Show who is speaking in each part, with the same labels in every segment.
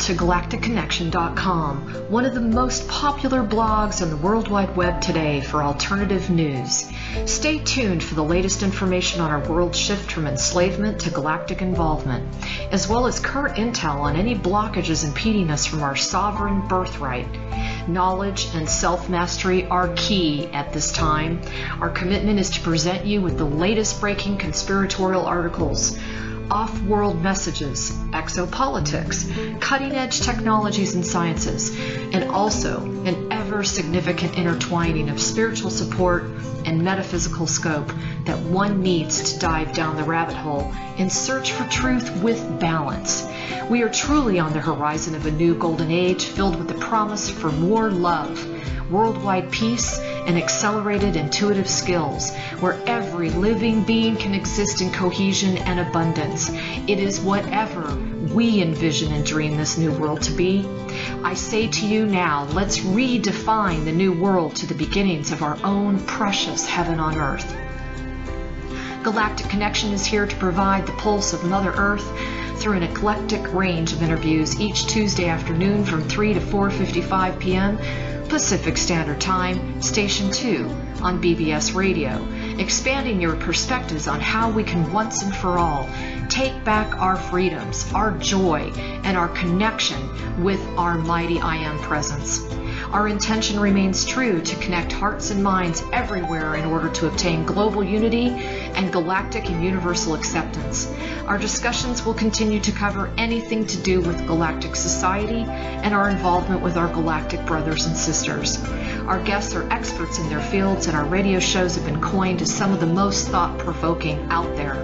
Speaker 1: to galacticconnection.com, one of the most popular blogs on the World Wide Web today for alternative news. Stay tuned for the latest information on our world shift from enslavement to galactic involvement, as well as current intel on any blockages impeding us from our sovereign birthright. Knowledge and self-mastery are key at this time. Our commitment is to present you with the latest breaking conspiratorial articles, off-world messages, exopolitics, cutting-edge technologies and sciences, and also an ever-significant intertwining of spiritual support and metaphysical scope that one needs to dive down the rabbit hole in search for truth with balance. We are truly on the horizon of a new golden age filled with the promise for more love, worldwide peace, and accelerated intuitive skills, where every living being can exist in cohesion and abundance. It is whatever we envision and dream this new world to be. I say to you now, let's redefine the new world to the beginnings of our own precious heaven on earth. Galactic Connection is here to provide the pulse of Mother Earth through an eclectic range of interviews each Tuesday afternoon from 3 to 4:55 p.m. Pacific Standard Time, Station 2 on BBS Radio, expanding your perspectives on how we can once and for all take back our freedoms, our joy, and our connection with our mighty I Am presence. Our intention remains true to connect hearts and minds everywhere in order to obtain global unity and galactic and universal acceptance. Our discussions will continue to cover anything to do with galactic society and our involvement with our galactic brothers and sisters. Our guests are experts in their fields, and our radio shows have been coined as some of the most thought-provoking out there.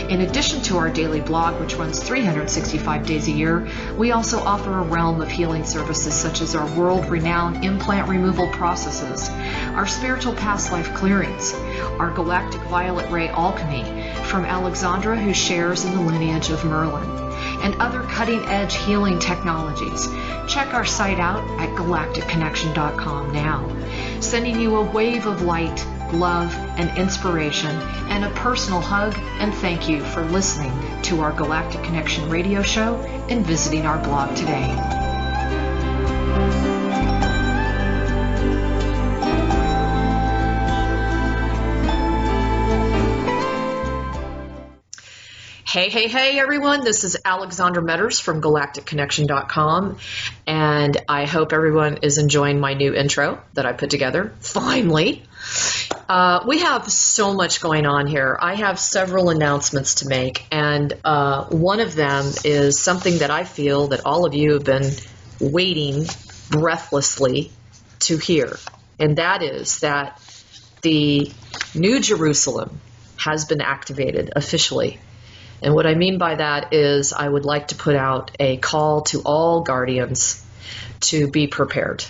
Speaker 1: In addition to our daily blog, which runs 365 days a year, we also offer a realm of healing services such as our world-renowned implant removal processes, our spiritual past life clearings, our galactic violet ray alchemy from Alexandra, who shares in the lineage of Merlin, and other cutting-edge healing technologies. Check our site out at galacticconnection.com now, sending you a wave of light, love, and inspiration, and a personal hug and thank you for listening to our Galactic Connection radio show and visiting our blog today. Hey, everyone. This is Alexandra Meadors from galacticconnection.com, and I hope everyone is enjoying my new intro that I put together, finally. We have so much going on here. I have several announcements to make, and one of them is something that I feel that all of you have been waiting breathlessly to hear, and that is that the New Jerusalem has been activated officially. And what I mean by that is I would like to put out a call to all guardians to be prepared.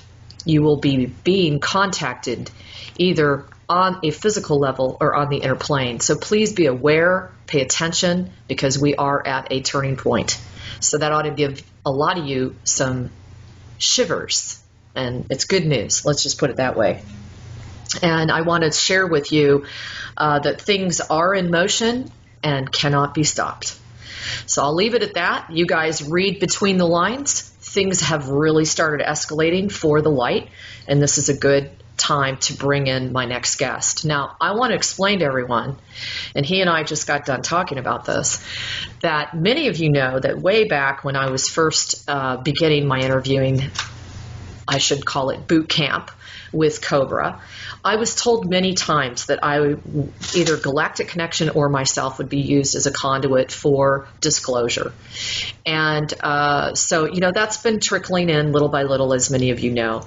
Speaker 1: You will be being contacted either on a physical level or on the inner plane. So please be aware, pay attention, because we are at a turning point. So that ought to give a lot of you some shivers, and it's good news. Let's just put it that way. And I want to share with you that things are in motion and cannot be stopped. So I'll leave it at that. You guys read between the lines. Things have really started escalating for the light, and this is a good time to bring in my next guest. Now, I want to explain to everyone, and he and I just got done talking about this, that many of you know that way back when I was first beginning my interviewing, I should call it boot camp with Cobra, I was told many times that either Galactic Connection or myself would be used as a conduit for disclosure. And so, that's been trickling in little by little, as many of you know.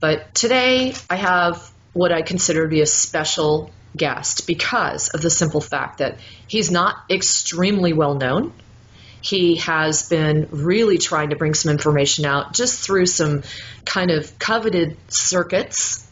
Speaker 1: But today I have what I consider to be a special guest because of the simple fact that he's not extremely well known. He has been really trying to bring some information out just through some kind of coveted circuits,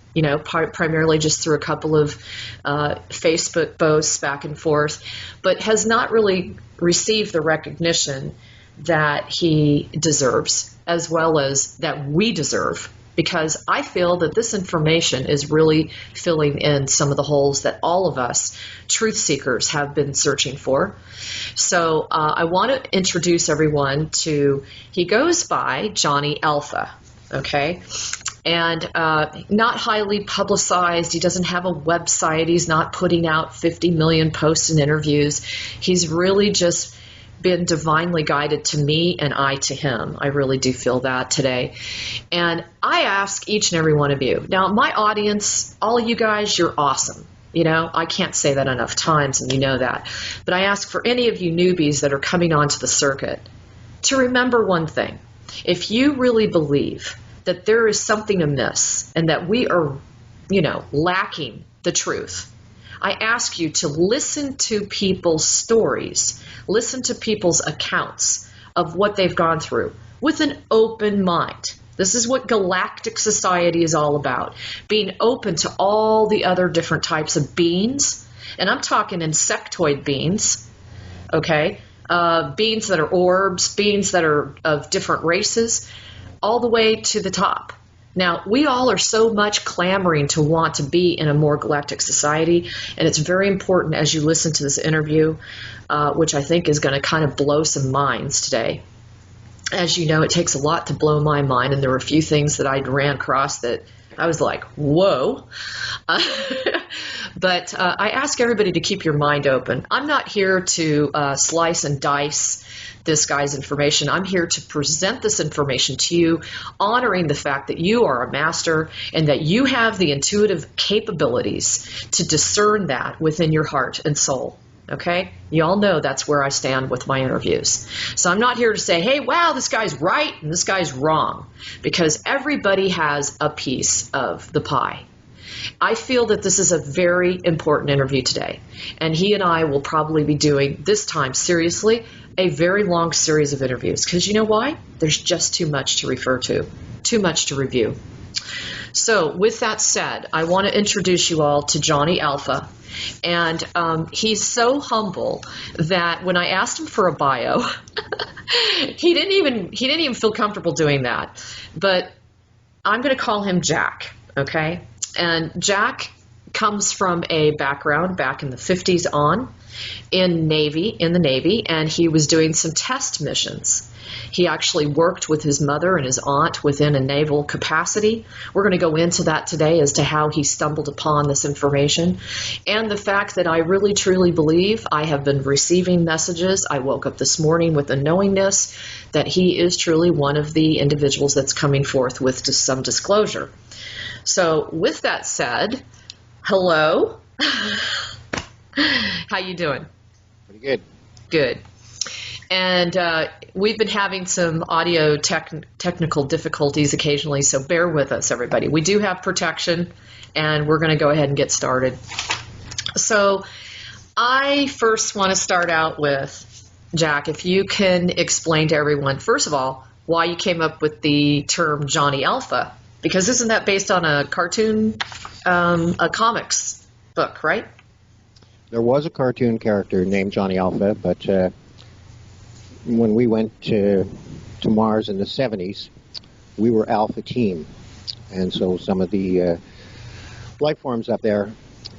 Speaker 1: primarily just through a couple of Facebook posts back and forth, but has not really received the recognition that he deserves, as well as that we deserve because I feel that this information is really filling in some of the holes that all of us truth seekers have been searching for. So I want to introduce everyone to, he goes by Johnny Alpha, okay? And not highly publicized. He doesn't have a website. He's not putting out 50 million posts and interviews. He's really just been divinely guided to me and I to him. I really do feel that today. And I ask each and every one of you. Now, my audience, all of you guys, you're awesome. You know, I can't say that enough times, and you know that. But I ask for any of you newbies that are coming onto the circuit to remember one thing. If you really believe that there is something amiss and that we are, you know, lacking the truth, I ask you to listen to people's stories, listen to people's accounts of what they've gone through with an open mind. This is what Galactic Society is all about, being open to all the other different types of beings. And I'm talking insectoid beings, okay? Beings that are orbs, beings that are of different races, all the way to the top. Now, we all are so much clamoring to want to be in a more galactic society, and it's very important as you listen to this interview, which I think is going to kind of blow some minds today. As you know, it takes a lot to blow my mind, and there were a few things that I ran across that I was like, whoa. But I ask everybody to keep your mind open. I'm not here to slice and dice this guy's information. I'm here to present this information to you, honoring the fact that you are a master and that you have the intuitive capabilities to discern that within your heart and soul. Okay? You all know that's where I stand with my interviews. So I'm not here to say, hey, wow, this guy's right and this guy's wrong, because everybody has a piece of the pie. I feel that this is a very important interview today, and he and I will probably be doing, this time seriously, a very long series of interviews, because you know why? There's just too much to refer to, too much to review. So with that said, I want to introduce you all to Johnny Alpha, and he's so humble that when I asked him for a bio, he didn't even feel comfortable doing that. But I'm going to call him Jack, okay? And Jack comes from a background back in the 50s on in the Navy, and he was doing some test missions. He actually worked with his mother and his aunt within a naval capacity. We're going to go into that today as to how he stumbled upon this information, and the fact that I really truly believe I have been receiving messages. I woke up this morning with a knowingness that he is truly one of the individuals that's coming forth with just some disclosure. So with that said, hello. How you doing?
Speaker 2: Pretty good.
Speaker 1: Good. And we've been having some audio technical difficulties occasionally, so bear with us, everybody. We do have protection, and we're going to go ahead and get started. So I first want to start out with, Jack, if you can explain to everyone, first of all, why you came up with the term Johnny Alpha, because isn't that based on a cartoon, a comics book, right?
Speaker 2: There was a cartoon character named Johnny Alpha, but when we went to Mars in the 70s, we were Alpha Team. And so some of the life forms up there,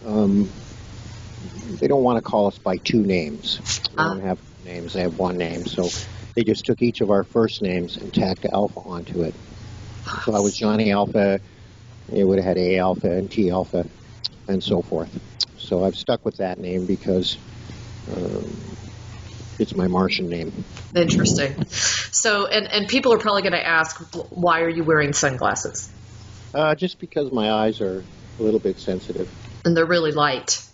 Speaker 2: they don't want to call us by two names. They don't have names, they have one name. So they just took each of our first names and tacked Alpha onto it. So I was Johnny Alpha, it would have had A Alpha and T Alpha and so forth. So I've stuck with that name because it's my Martian name.
Speaker 1: Interesting. So, and people are probably going to ask, why are you wearing sunglasses?
Speaker 2: Just because my eyes are a little bit sensitive.
Speaker 1: And they're really light.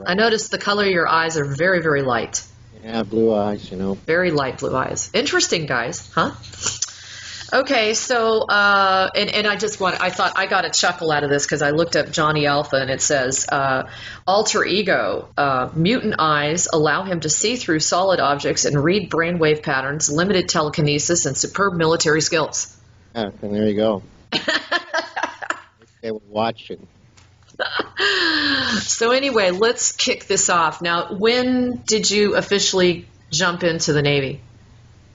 Speaker 1: I noticed the color of your eyes are very, very light.
Speaker 2: Yeah, blue eyes, you know.
Speaker 1: Very light blue eyes. Interesting, guys, huh? Okay, so, and I thought I got a chuckle out of this because I looked up Johnny Alpha, and it says, alter ego, mutant eyes allow him to see through solid objects and read brainwave patterns, limited telekinesis, and superb military skills.
Speaker 2: Yeah, and there you go. They were watching.
Speaker 1: So anyway, let's kick this off. Now, when did you officially jump into the Navy?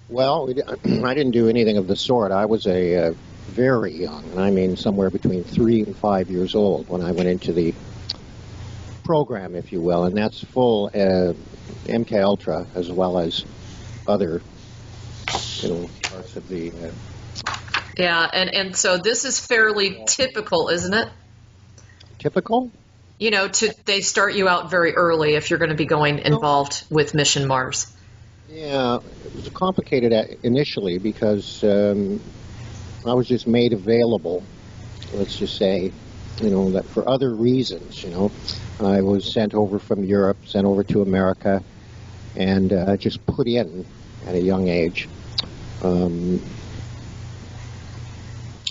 Speaker 2: Well, I didn't do anything of the sort. I was a very young, and I mean somewhere between 3 and 5 years old when I went into the program, if you will, and that's full MK Ultra as well as other, parts of the.
Speaker 1: Yeah, and so this is fairly typical, isn't it?
Speaker 2: Typical?
Speaker 1: They start you out very early if you're going to be going involved with Mission Mars.
Speaker 2: Yeah, it was complicated initially because I was just made available, let's just say, that for other reasons, I was sent over from Europe, sent over to America, and just put in at a young age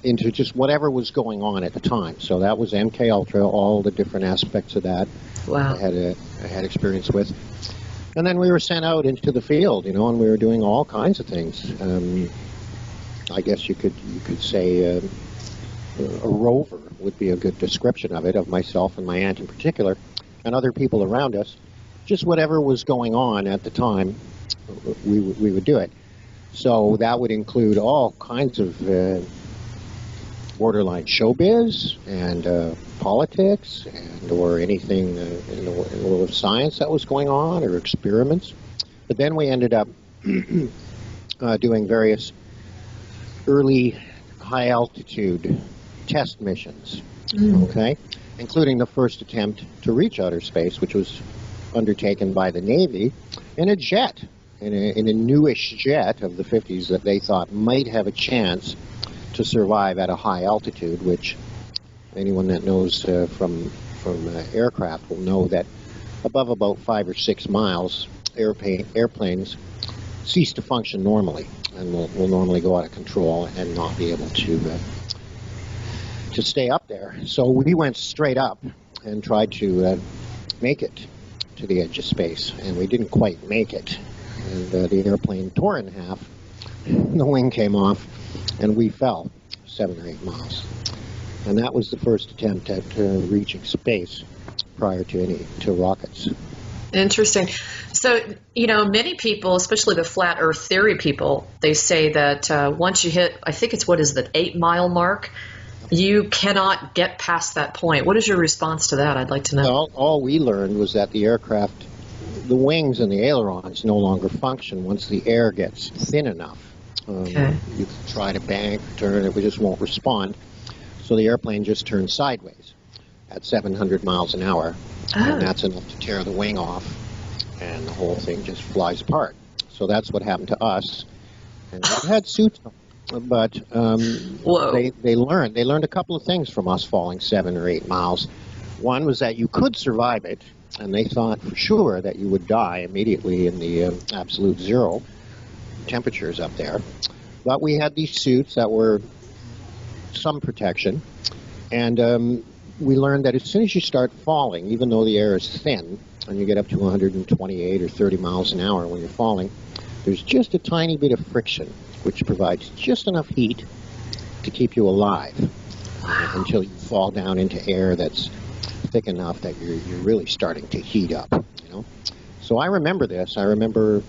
Speaker 2: into just whatever was going on at the time. So that was MK Ultra, all the different aspects of that.
Speaker 1: Wow.
Speaker 2: I had experience with. And then we were sent out into the field, and we were doing all kinds of things. I guess you could say a rover would be a good description of it, of myself and my aunt in particular, and other people around us. Just whatever was going on at the time, we would do it. So that would include all kinds of borderline showbiz and politics or anything in the world of science that was going on, or experiments. But then we ended up doing various early high-altitude test missions, okay, including the first attempt to reach outer space, which was undertaken by the Navy in a jet, in a newish jet of the 50s that they thought might have a chance to survive at a high altitude, which anyone that knows from aircraft will know that above about 5 or 6 miles, airplanes cease to function normally and will normally go out of control and not be able to stay up there. So we went straight up and tried to make it to the edge of space, and we didn't quite make it. And the airplane tore in half, the wing came off, and we fell 7 or 8 miles. And that was the first attempt at reaching space prior to rockets.
Speaker 1: Interesting. So, many people, especially the flat earth theory people, they say that once you hit, I think it's, 8-mile mark, you cannot get past that point. What is your response to that? I'd like to know.
Speaker 2: Well, all we learned was that the aircraft, the wings and the ailerons no longer function once the air gets thin enough.
Speaker 1: Okay.
Speaker 2: You can try to bank, turn, it just won't respond. So the airplane just turns sideways at 700 miles an hour, and that's enough to tear the wing off, and the whole thing just flies apart. So that's what happened to us. And we had suits on, but they learned a couple of things from us falling 7 or 8 miles. One was that you could survive it, and they thought for sure that you would die immediately in the absolute zero temperatures up there. But we had these suits that were some protection, and we learned that as soon as you start falling, even though the air is thin, and you get up to 128 or 30 miles an hour when you're falling, there's just a tiny bit of friction, which provides just enough heat to keep you alive until you fall down into air that's thick enough that you're really starting to heat up. So I remember this. I remember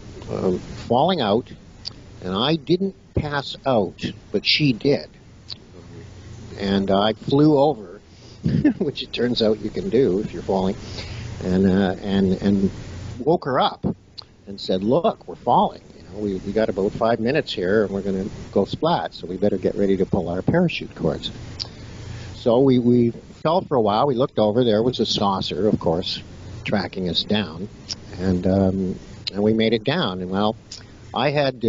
Speaker 2: falling out, and I didn't pass out, but she did. And I flew over, which it turns out you can do if you're falling, and woke her up and said, "Look, we're falling. We got about 5 minutes here, and we're going to go splat. So we better get ready to pull our parachute cords." So we fell for a while. We looked over. There was a saucer, of course, tracking us down, and we made it down. And well, I had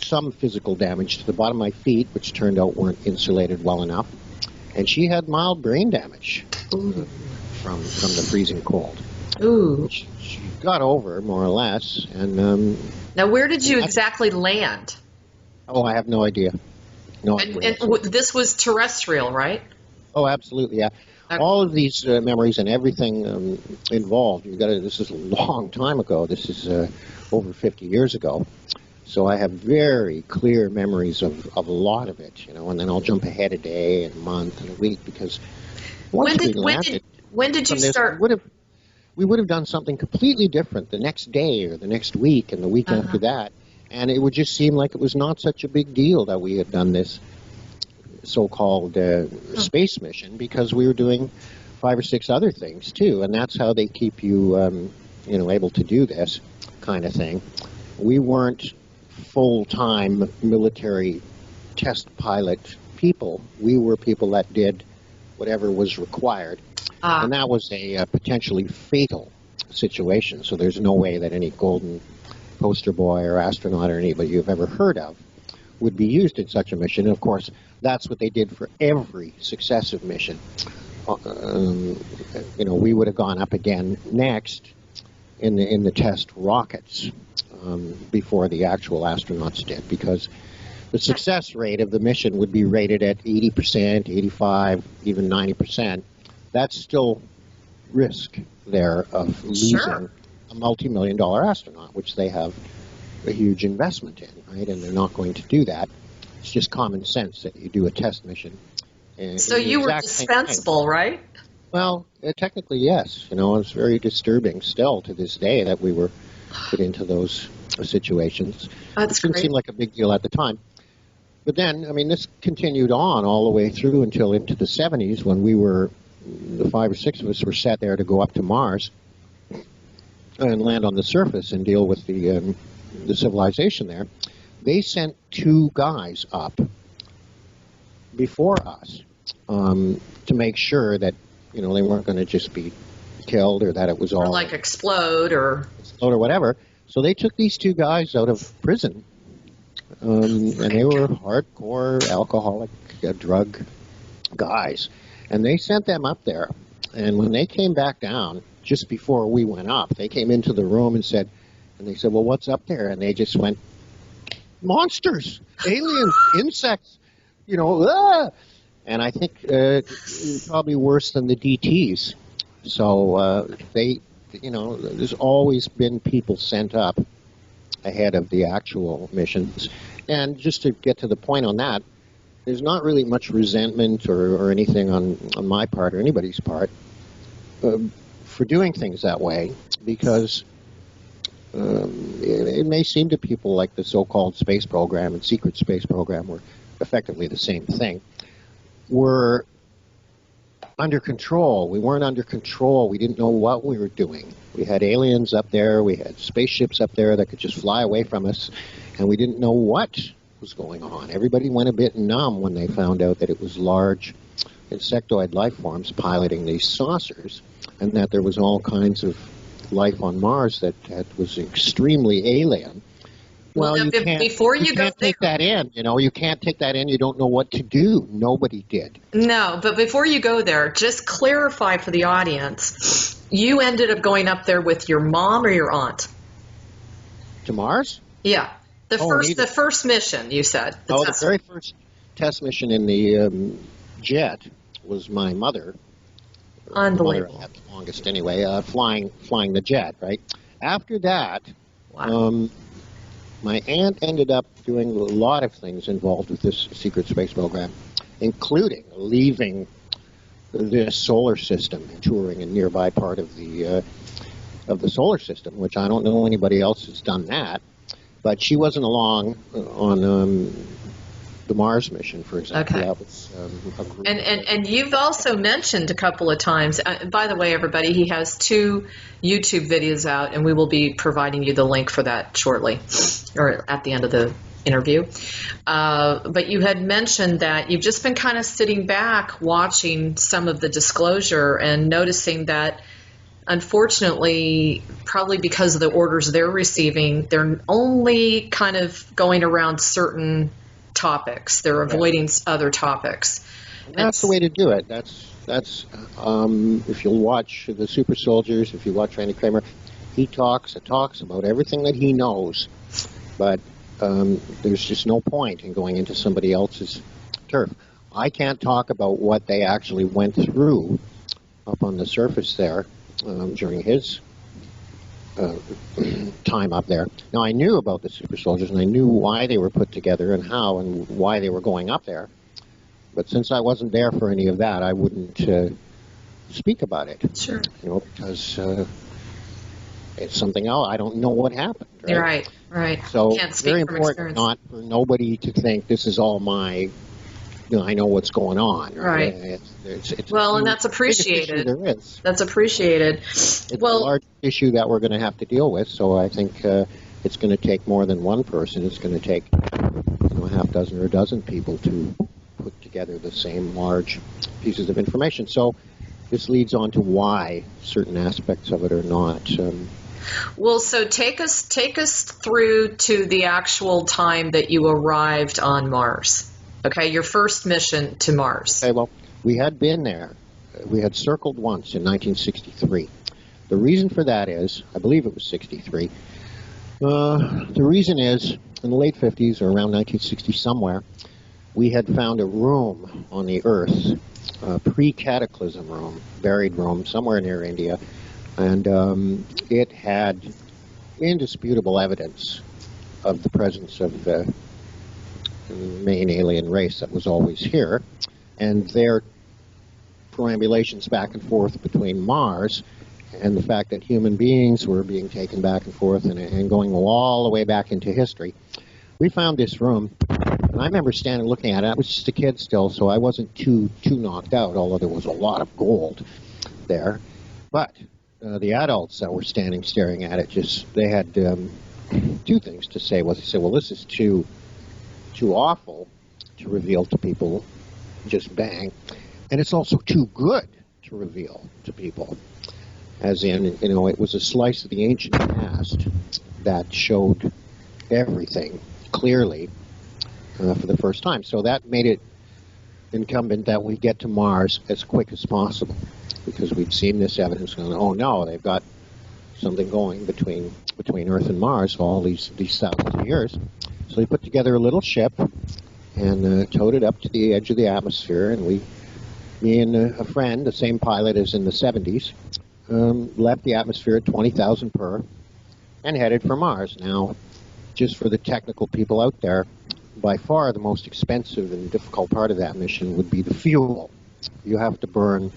Speaker 2: some physical damage to the bottom of my feet, which turned out weren't insulated well enough. And she had mild brain damage from the freezing cold.
Speaker 1: Ooh.
Speaker 2: She got over, more or less. And
Speaker 1: now, where did you exactly land?
Speaker 2: Oh, I have no idea.
Speaker 1: And this was terrestrial, right?
Speaker 2: Oh, absolutely, yeah. Okay. All of these memories and everything involved, this is a long time ago. This is over 50 years ago. So I have very clear memories of a lot of it, and then I'll jump ahead a day and a month and a week, because once we landed,
Speaker 1: when did you start?
Speaker 2: We would have done something completely different the next day or the next week and the week after that, and it would just seem like it was not such a big deal that we had done this so-called space mission because we were doing 5 or 6 other things too, and that's how they keep you, able to do this kind of thing. We weren't full-time military test pilot people. We were people that did whatever was required, and that was a potentially fatal situation. So there's no way that any golden poster boy or astronaut or anybody you've ever heard of would be used in such a mission. And of course, that's what they did for every successive mission. We would have gone up again next in the test rockets before the actual astronauts did, because the success rate of the mission would be rated at 80%, 85, even 90%. That's still risk there of losing a multi-million-dollar astronaut, which they have a huge investment in, right? And they're not going to do that. It's just common sense that you do a test mission.
Speaker 1: So you were dispensable, right?
Speaker 2: Well, technically, yes. It's very disturbing still to this day that we were put into those situations.
Speaker 1: That's
Speaker 2: it didn't seem like a big deal at the time. But then, this continued on all the way through until into the 70s when the 5 or 6 of us were set there to go up to Mars and land on the surface and deal with the civilization there. They sent 2 guys up before us to make sure that, they weren't going to just be killed or that it was all...
Speaker 1: Or like explode or
Speaker 2: whatever. So they took these 2 guys out of prison. And they were hardcore alcoholic drug guys. And they sent them up there. And when they came back down, just before we went up, they came into the room and they said, well, what's up there? And they just went, monsters, aliens, insects, And I think probably worse than the DTs. So there's always been people sent up ahead of the actual missions. And just to get to the point on that, there's not really much resentment or anything on my part or anybody's part for doing things that way, because it may seem to people like the so-called space program and secret space program were effectively the same thing. We're under control. We weren't under control. We didn't know what we were doing. We had aliens up there. We had spaceships up there that could just fly away from us, and we didn't know what was going on. Everybody went a bit numb when they found out that it was large insectoid life forms piloting these saucers, and that there was all kinds of life on Mars that was extremely alien. Well, you can't take that in. You can't take that in. You don't know what to do. Nobody did.
Speaker 1: No, but before you go there, just clarify for the audience. You ended up going up there with your mom or your aunt?
Speaker 2: To Mars?
Speaker 1: Yeah. The first mission, you said.
Speaker 2: The very first test mission in the jet was my mother.
Speaker 1: Unbelievable.
Speaker 2: Mother at the longest anyway, flying the jet, right? After that,
Speaker 1: wow.
Speaker 2: My aunt ended up doing a lot of things involved with this secret space program, including leaving this solar system and touring a nearby part of the solar system, which I don't know anybody else has done that. But she wasn't along on the Mars mission, for example.
Speaker 1: Okay.
Speaker 2: That was a group.
Speaker 1: And you've also mentioned a couple of times, by the way, everybody, he has 2 YouTube videos out, and we will be providing you the link for that shortly, or at the end of the interview. But you had mentioned that you've just been kind of sitting back watching some of the disclosure and noticing that, unfortunately, probably because of the orders they're receiving, they're only kind of going around certain topics. They're avoiding other topics.
Speaker 2: And that's the way to do it. That's if you'll watch the Super Soldiers, if you watch Randy Kramer, he talks about everything that he knows, but there's just no point in going into somebody else's turf. I can't talk about what they actually went through up on the surface there during his time up there. Now, I knew about the Super Soldiers, and I knew why they were put together and how and why they were going up there. But since I wasn't there for any of that, I wouldn't speak about it.
Speaker 1: Sure.
Speaker 2: Because it's something else. I don't know what happened. Right.
Speaker 1: Right.
Speaker 2: So
Speaker 1: can't speak
Speaker 2: very
Speaker 1: from
Speaker 2: important
Speaker 1: experience.
Speaker 2: not for nobody to think this is all my I know what's going on.
Speaker 1: Right.
Speaker 2: It's
Speaker 1: well, and that's
Speaker 2: the biggest issue
Speaker 1: appreciated.
Speaker 2: there is.
Speaker 1: That's appreciated.
Speaker 2: It's
Speaker 1: well,
Speaker 2: a large issue that we're going to have to deal with, so I think it's going to take more than one person. It's going to take a half dozen or a dozen people to put together the same large pieces of information. So this leads on to why certain aspects of it are not.
Speaker 1: Well, so take us through to the actual time that you arrived on Mars. Okay, your first mission to Mars.
Speaker 2: Okay, well, we had been there. We had circled once in 1963. The reason for that is, I believe it was 63. The reason is, in the late 50s or around 1960 somewhere, we had found a room on the Earth, a pre-cataclysm room, buried room, somewhere near India, and it had indisputable evidence of the presence of the main alien race that was always here, and their perambulations back and forth between Mars and the fact that human beings were being taken back and forth and going all the way back into history. We found this room, and I remember standing looking at it. I was just a kid still, so I wasn't too knocked out, although there was a lot of gold there. But the adults that were standing staring at it, they had two things to say. They said, well, this is too awful to reveal to people, just bang. And it's also too good to reveal to people. As in, it was a slice of the ancient past that showed everything clearly for the first time. So that made it incumbent that we get to Mars as quick as possible, because we'd seen this evidence going, oh no, they've got something going between Earth and Mars all these thousands of years. So they put together a little ship and towed it up to the edge of the atmosphere, and me and a friend, the same pilot as in the 70s, left the atmosphere at 20,000 per and headed for Mars. Now, just for the technical people out there, by far the most expensive and difficult part of that mission would be the fuel. You have to burn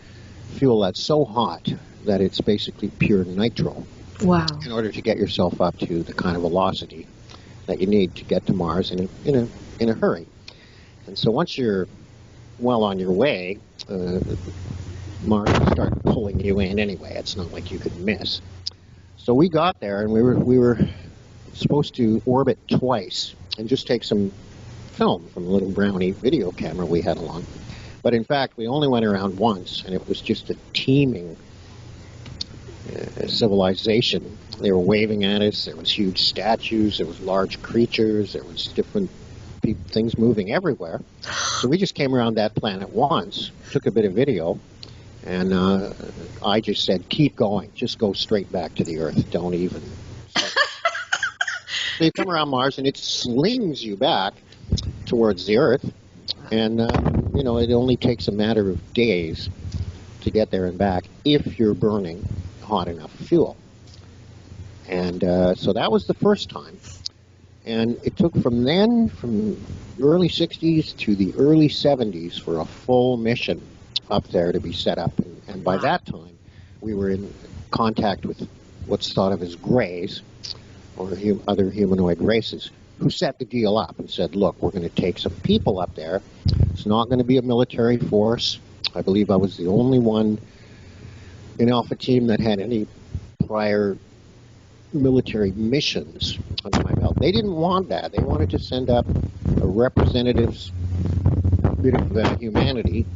Speaker 2: fuel that's so hot that it's basically pure nitro.
Speaker 1: Wow.
Speaker 2: In order to get yourself up to the kind of velocity that you need to get to Mars in a hurry. And so once you're well on your way, Mars will start pulling you in anyway. It's not like you could miss. So we got there, and we were supposed to orbit twice and just take some film from a little brownie video camera we had along. But in fact, we only went around once, and it was just a teeming civilization. They were waving at us. There was huge statues. There was large creatures. There was different things moving everywhere. So we just came around that planet once, took a bit of video, and I just said, keep going. Just go straight back to the Earth. Don't even. So you come around Mars, and it slings you back towards the Earth. And, it only takes a matter of days to get there and back if you're burning hot enough fuel. And so that was the first time. And it took from the early 60s to the early 70s for a full mission up there to be set up. And by that time, we were in contact with what's thought of as greys, or other humanoid races, who set the deal up and said, look, we're going to take some people up there. It's not going to be a military force. I believe I was the only one in Alpha Team that had any prior military missions under my belt. They didn't want that. They wanted to send up a representatives, a bit of humanity,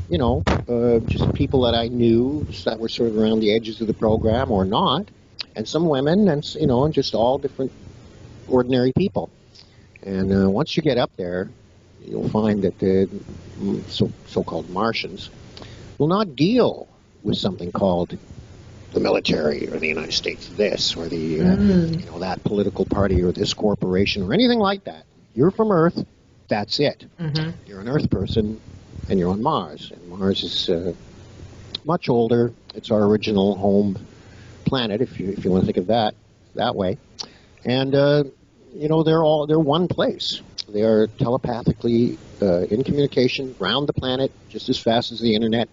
Speaker 2: just people that I knew that were sort of around the edges of the program or not, and some women, and just all different ordinary people. And once you get up there, you'll find that the so-called Martians will not deal with something called the military or the United States this or the that political party or this corporation or anything like that. You're from Earth, that's it. Mm-hmm. You're an Earth person, and you're on Mars. And Mars is much older. It's our original home planet, if you want to think of that way. And they're one place. They are telepathically in communication around the planet just as fast as the internet,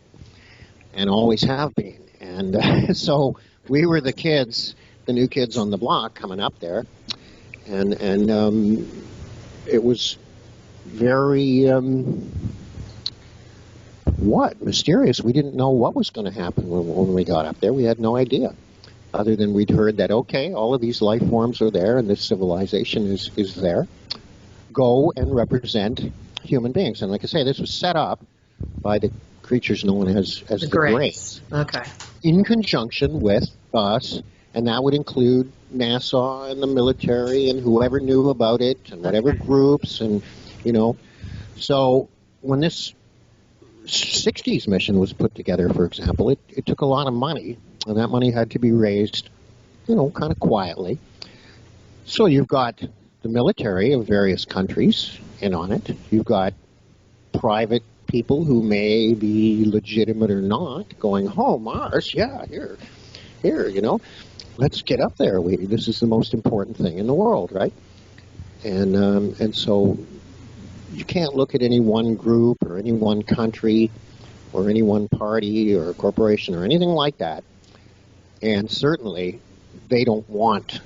Speaker 2: and always have been. And so we were the new kids on the block coming up there, and it was very what? Mysterious. We didn't know what was going to happen when we got up there. We had no idea, other than we'd heard that, okay, all of these life forms are there and this civilization is there. Go and represent human beings. And like I say, this was set up by the creatures known as the Greys.
Speaker 1: Okay.
Speaker 2: In conjunction with us, and that would include NASA and the military and whoever knew about it and whatever groups and, So when this 60s mission was put together, for example, it took a lot of money, and that money had to be raised, kind of quietly. So you've got the military of various countries in on it. You've got private people who may be legitimate or not going, oh, Mars, yeah, here, let's get up there. This is the most important thing in the world, right? And so you can't look at any one group or any one country or any one party or corporation or anything like that. And certainly they don't want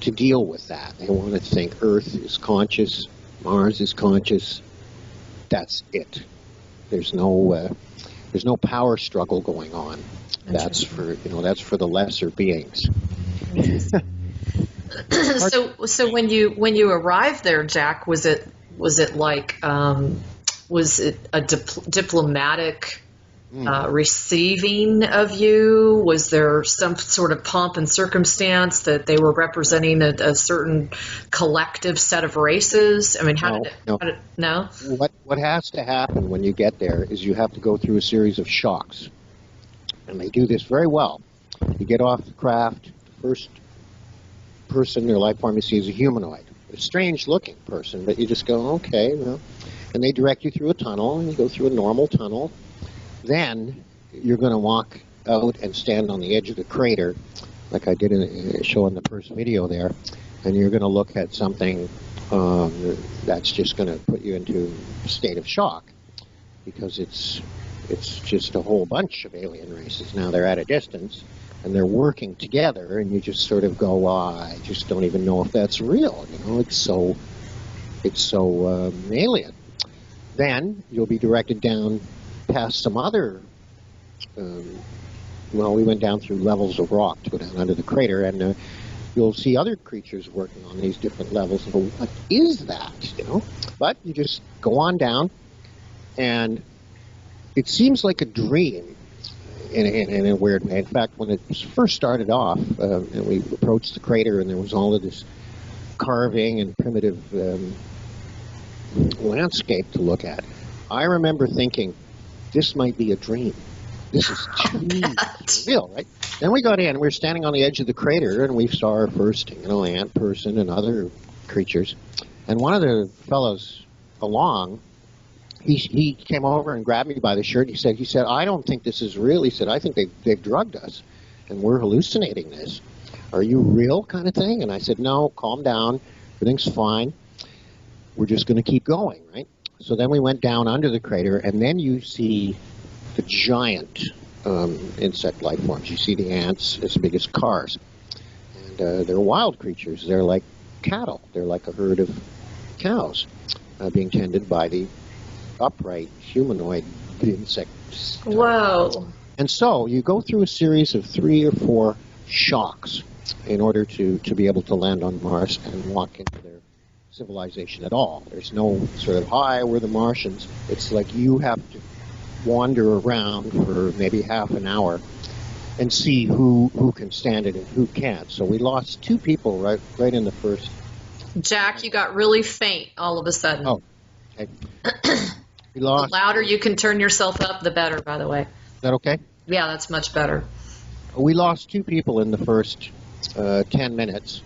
Speaker 2: to deal with that. They want to think Earth is conscious, Mars is conscious. That's it. There's no power struggle going on. That's for the lesser beings.
Speaker 1: So when you arrived there, Jack, was it like was it a diplomatic receiving of you? Was there some sort of pomp and circumstance that they were representing a certain collective set of races? I mean, no?
Speaker 2: What has to happen when you get there is you have to go through a series of shocks. And they do this very well. You get off the craft, the first person or life form you see is a humanoid. A strange-looking person, but you just go, okay, well. And they direct you through a tunnel, and you go through a normal tunnel. Then you're going to walk out and stand on the edge of the crater, like I did show in the first video there, and you're going to look at something that's just going to put you into a state of shock, because it's just a whole bunch of alien races. Now they're at a distance, and they're working together, and you just sort of go, I just don't even know if that's real. It's so alien. Then you'll be directed down past some other, we went down through levels of rock to go down under the crater, and you'll see other creatures working on these different levels. And go, what is that? But you just go on down, and it seems like a dream in a weird way. In fact, when it first started off, and we approached the crater, and there was all of this carving and primitive landscape to look at, I remember thinking, this might be a dream. This is too real, right? Then we got in, we were standing on the edge of the crater, and we saw our first, ant person and other creatures. And one of the fellows along, he came over and grabbed me by the shirt. He said, I don't think this is real. He said, I think they've drugged us, and we're hallucinating this. Are you real, kind of thing? And I said, no, calm down. Everything's fine. We're just going to keep going, right? So then we went down under the crater, and then you see the giant insect life forms. You see the ants as big as cars. And they're wild creatures. They're like cattle. They're like a herd of cows being tended by the upright humanoid insects.
Speaker 1: Whoa.
Speaker 2: And so you go through a series of 3 or 4 shocks in order to be able to land on Mars and walk into their civilization at all. There's no sort of, hi, we're the Martians. It's like you have to wander around for maybe half an hour and see who can stand it and who can't. So we lost 2 people right in the first.
Speaker 1: Jack, you got really faint all of a sudden.
Speaker 2: Oh, okay. We lost.
Speaker 1: The louder you can turn yourself up, the better, by the way.
Speaker 2: Is that okay?
Speaker 1: Yeah, that's much better.
Speaker 2: We lost 2 people in the first 10 minutes.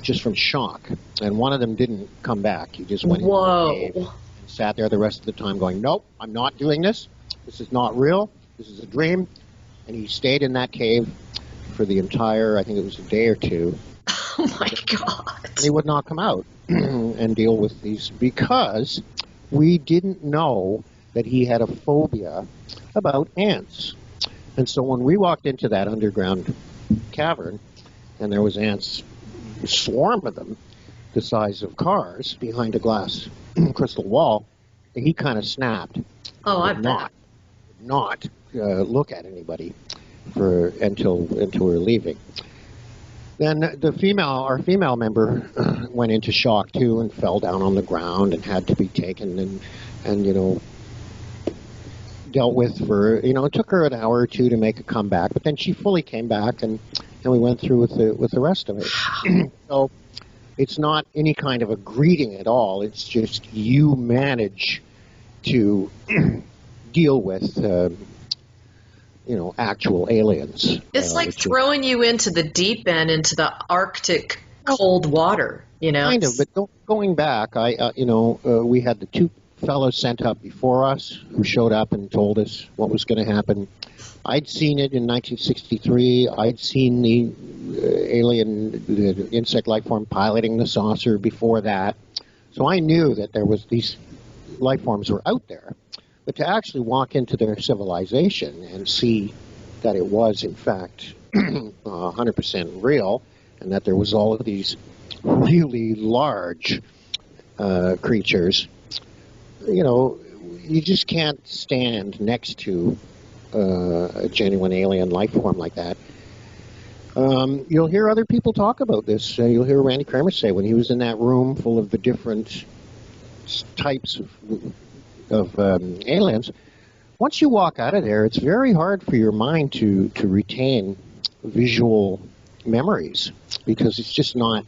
Speaker 2: Just from shock, and one of them didn't come back. He just went into the cave and sat there the rest of the time going, nope, I'm not doing this. This is not real. This is a dream. And he stayed in that cave for the entire, I think it was a day or 2.
Speaker 1: Oh, my God.
Speaker 2: He would not come out and deal with these because we didn't know that he had a phobia about ants. And so when we walked into that underground cavern, and there was ants, a swarm of them, the size of cars, behind a glass crystal wall, he kind of snapped.
Speaker 1: Oh, I bet.
Speaker 2: Not look at anybody until we were leaving. Then our female member went into shock too and fell down on the ground and had to be taken and dealt with for, it took her an hour or two to make a comeback, but then she fully came back and we went through with the rest of it. So it's not any kind of a greeting at all. It's just you manage to deal with actual aliens.
Speaker 1: It's like throwing you into the deep end, into the Arctic cold water,
Speaker 2: Kind of, but going back, we had the two fellows sent up before us who showed up and told us what was going to happen. I'd seen it in 1963. I'd seen the insect life form piloting the saucer before that. So I knew that these life forms were out there. But to actually walk into their civilization and see that it was, in fact, 100% real, and that there was all of these really large creatures, you just can't stand next to a genuine alien life form like that. You'll hear other people talk about this. You'll hear Randy Kramer say when he was in that room full of the different types of aliens, once you walk out of there, it's very hard for your mind to retain visual memories because it's just not,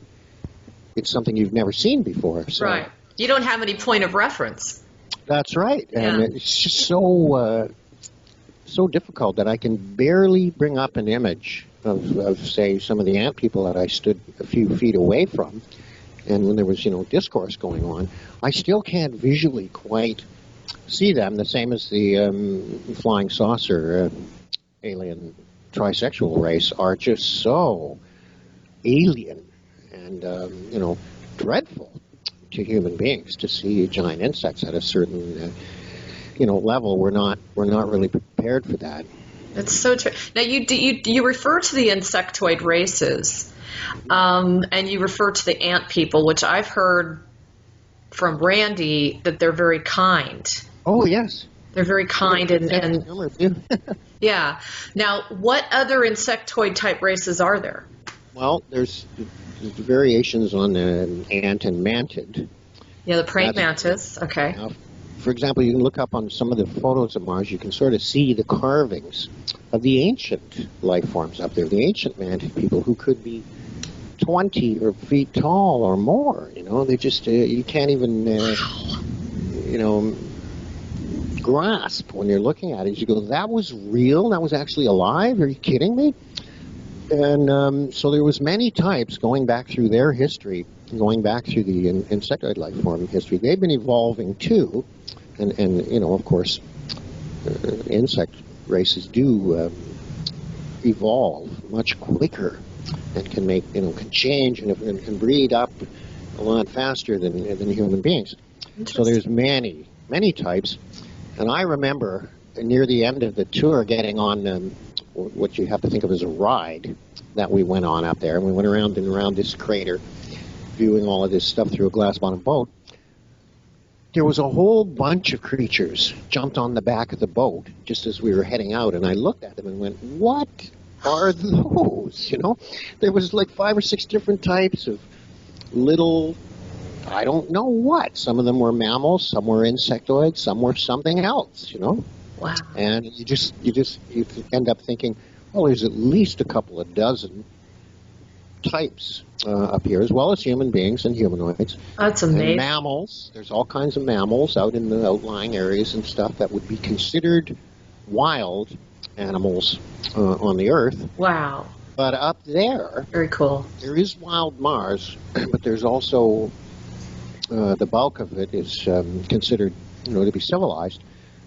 Speaker 2: it's something you've never seen before. So.
Speaker 1: Right. You don't have any point of reference.
Speaker 2: That's right. And it's just so difficult that I can barely bring up an image of, say, some of the ant people that I stood a few feet away from. And when there was, discourse going on, I still can't visually quite see them, the same as the flying saucer alien trisexual race are just so alien and, dreadful to human beings. To see giant insects at a certain, level, we're not really prepared for that.
Speaker 1: That's so true. Now, you refer to the insectoid races, and you refer to the ant people, which I've heard from Randy that they're very kind.
Speaker 2: Oh, yes.
Speaker 1: They're very kind and yeah. Now, what other insectoid type races are there?
Speaker 2: Well, there's variations on the ant and mantid.
Speaker 1: Yeah, the praying mantis. Okay.
Speaker 2: For example, you can look up on some of the photos of Mars, you can sort of see the carvings of the ancient life forms up there, the ancient mantid people who could be 20 feet tall or more. They just, you can't even, grasp when you're looking at it. You go, that was real? That was actually alive? Are you kidding me? And so there was many types going back through their history, going back through the insectoid life form history. They've been evolving too, and of course, insect races do evolve much quicker and can make, can change and can breed up a lot faster than human beings. So there's many types. And I remember near the end of the tour getting on what you have to think of as a ride that we went on up there. And we went around and around this crater, viewing all of this stuff through a glass-bottom boat. There was a whole bunch of creatures jumped on the back of the boat just as we were heading out. And I looked at them and went, what are those? There was like 5 or 6 different types of little, I don't know what. Some of them were mammals, some were insectoids, some were something else,
Speaker 1: Wow.
Speaker 2: And you end up thinking, well, there's at least a couple of dozen types up here, as well as human beings and humanoids.
Speaker 1: That's amazing.
Speaker 2: And mammals. There's all kinds of mammals out in the outlying areas and stuff that would be considered wild animals on the Earth.
Speaker 1: Wow.
Speaker 2: But up there,
Speaker 1: very cool.
Speaker 2: There is wild Mars, but there's also the bulk of it is considered, to be civilized.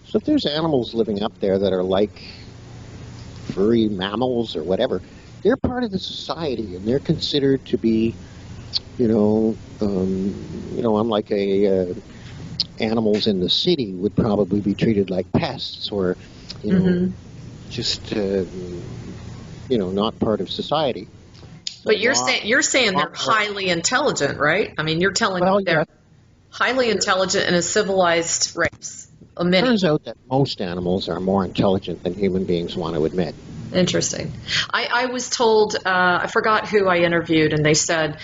Speaker 2: So if there's animals living up there that are like furry mammals or whatever, they're part of the society and they're considered to be, unlike animals in the city would probably be treated like pests or, just, not part of society.
Speaker 1: But you're saying they're highly intelligent, right? I mean, you're telling me they're... Highly intelligent and a civilized race. Many.
Speaker 2: Turns out that most animals are more intelligent than human beings want to admit.
Speaker 1: Interesting. I was told, I forgot who I interviewed, and they said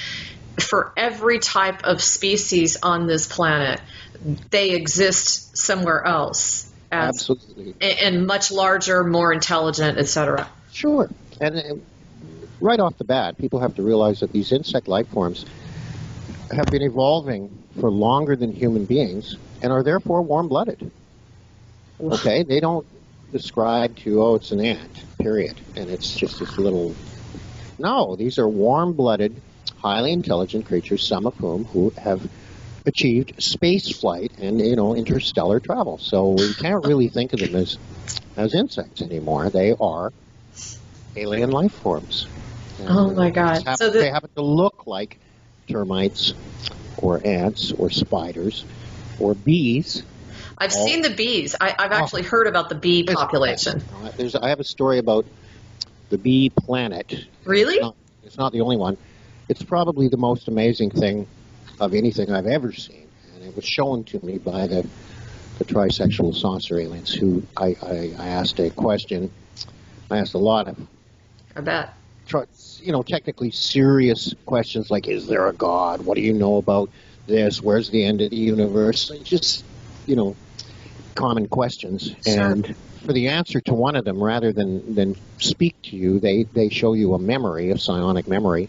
Speaker 1: for every type of species on this planet, they exist somewhere else.
Speaker 2: Absolutely.
Speaker 1: And much larger, more intelligent, etc.
Speaker 2: Sure. And right off the bat, people have to realize that these insect life forms have been evolving for longer than human beings and are therefore warm-blooded. Okay? They don't describe to, oh, it's an ant, period, and it's just this little... No, these are warm-blooded, highly intelligent creatures, some of whom who have achieved space flight and, interstellar travel. So we can't really think of them as insects anymore. They are alien life forms. And
Speaker 1: oh, my God.
Speaker 2: They happen to look like termites or ants or spiders or bees.
Speaker 1: I've seen the bees. I've actually heard about the bee population.
Speaker 2: I have a story about the bee planet.
Speaker 1: Really?
Speaker 2: It's not the only one. It's probably the most amazing thing of anything I've ever seen. And it was shown to me by the trisexual saucer aliens who I asked a question. I asked a lot of...
Speaker 1: I bet.
Speaker 2: Technically serious questions like, is there a God? What do you know about this? Where's the end of the universe? Just, common questions. Sure. And for the answer to one of them, rather than speak to you, they show you a memory, a psionic memory,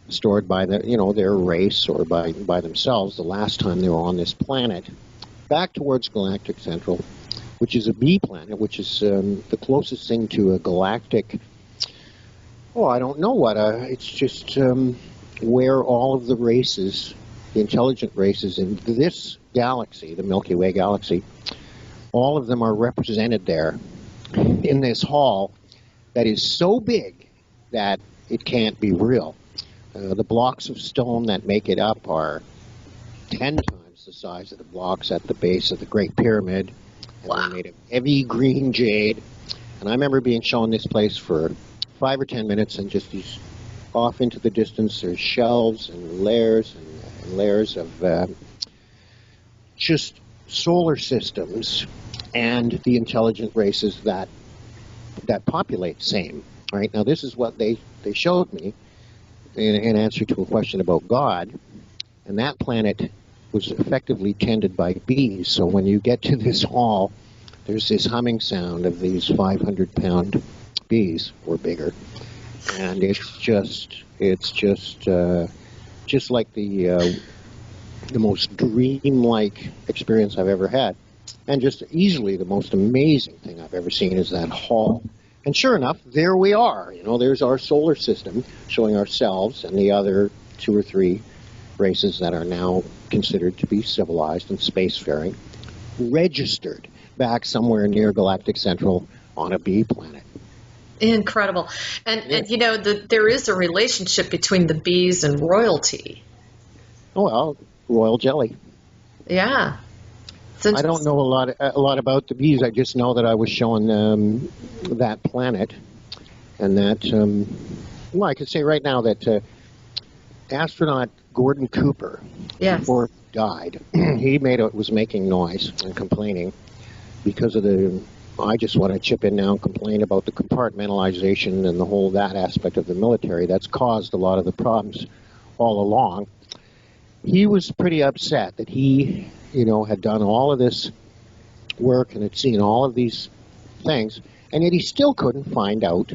Speaker 2: stored by their race or by themselves the last time they were on this planet, back towards Galactic Central, which is a bee planet, which is the closest thing to a galactic... Oh, I don't know what. It's just where all of the races, the intelligent races in this galaxy, the Milky Way galaxy, all of them are represented there in this hall that is so big that it can't be real. The blocks of stone that make it up are 10 times the size of the blocks at the base of the Great Pyramid. And wow. They're made of heavy green jade. And I remember being shown this place for 5 or 10 minutes, and just these off into the distance, there's shelves and layers and layers of just solar systems and the intelligent races that populate same. Right now, this is what they showed me in answer to a question about God, and that planet was effectively tended by bees. So when you get to this hall, there's this humming sound of these 500-pound bees or bigger, and it's just like the most dreamlike experience I've ever had, and just easily the most amazing thing I've ever seen is that hall. And sure enough, there we are. There's our solar system showing ourselves and the other 2 or 3 races that are now considered to be civilized and spacefaring, registered back somewhere near Galactic Central on a bee planet.
Speaker 1: Incredible. And there is a relationship between the bees and royalty.
Speaker 2: Oh, well, royal jelly.
Speaker 1: Yeah.
Speaker 2: I don't know a lot about the bees. I just know that I was shown that planet, and that, I could say right now that astronaut Gordon Cooper,
Speaker 1: yes,
Speaker 2: before he died, he was making noise and complaining because of I just want to chip in now and complain about the compartmentalization and the whole that aspect of the military that's caused a lot of the problems all along. He was pretty upset that he, had done all of this work and had seen all of these things, and yet he still couldn't find out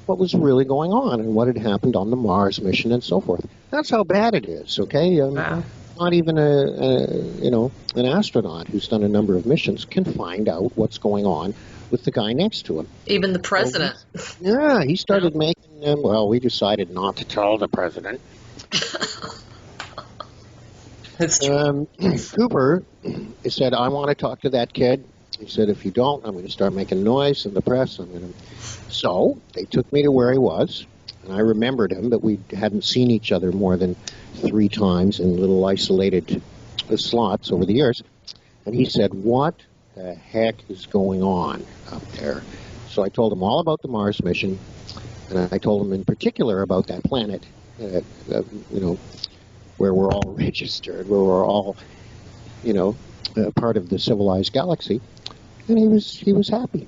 Speaker 2: what was really going on and what had happened on the Mars mission and so forth. That's how bad it is, okay?
Speaker 1: Wow.
Speaker 2: Not even an astronaut who's done a number of missions can find out what's going on with the guy next to him.
Speaker 1: Even the president.
Speaker 2: Yeah, he started making them. Well, we decided not to tell the president.
Speaker 1: That's true.
Speaker 2: Cooper said, I want to talk to that kid. He said, if you don't, I'm going to start making noise in the press. So they took me to where he was, and I remembered him, but we hadn't seen each other more than 3 times in little isolated slots over the years. And he said, what the heck is going on up there? So I told him all about the Mars mission, and I told him in particular about that planet, where we're all registered, where we're all, part of the civilized galaxy. And he was happy.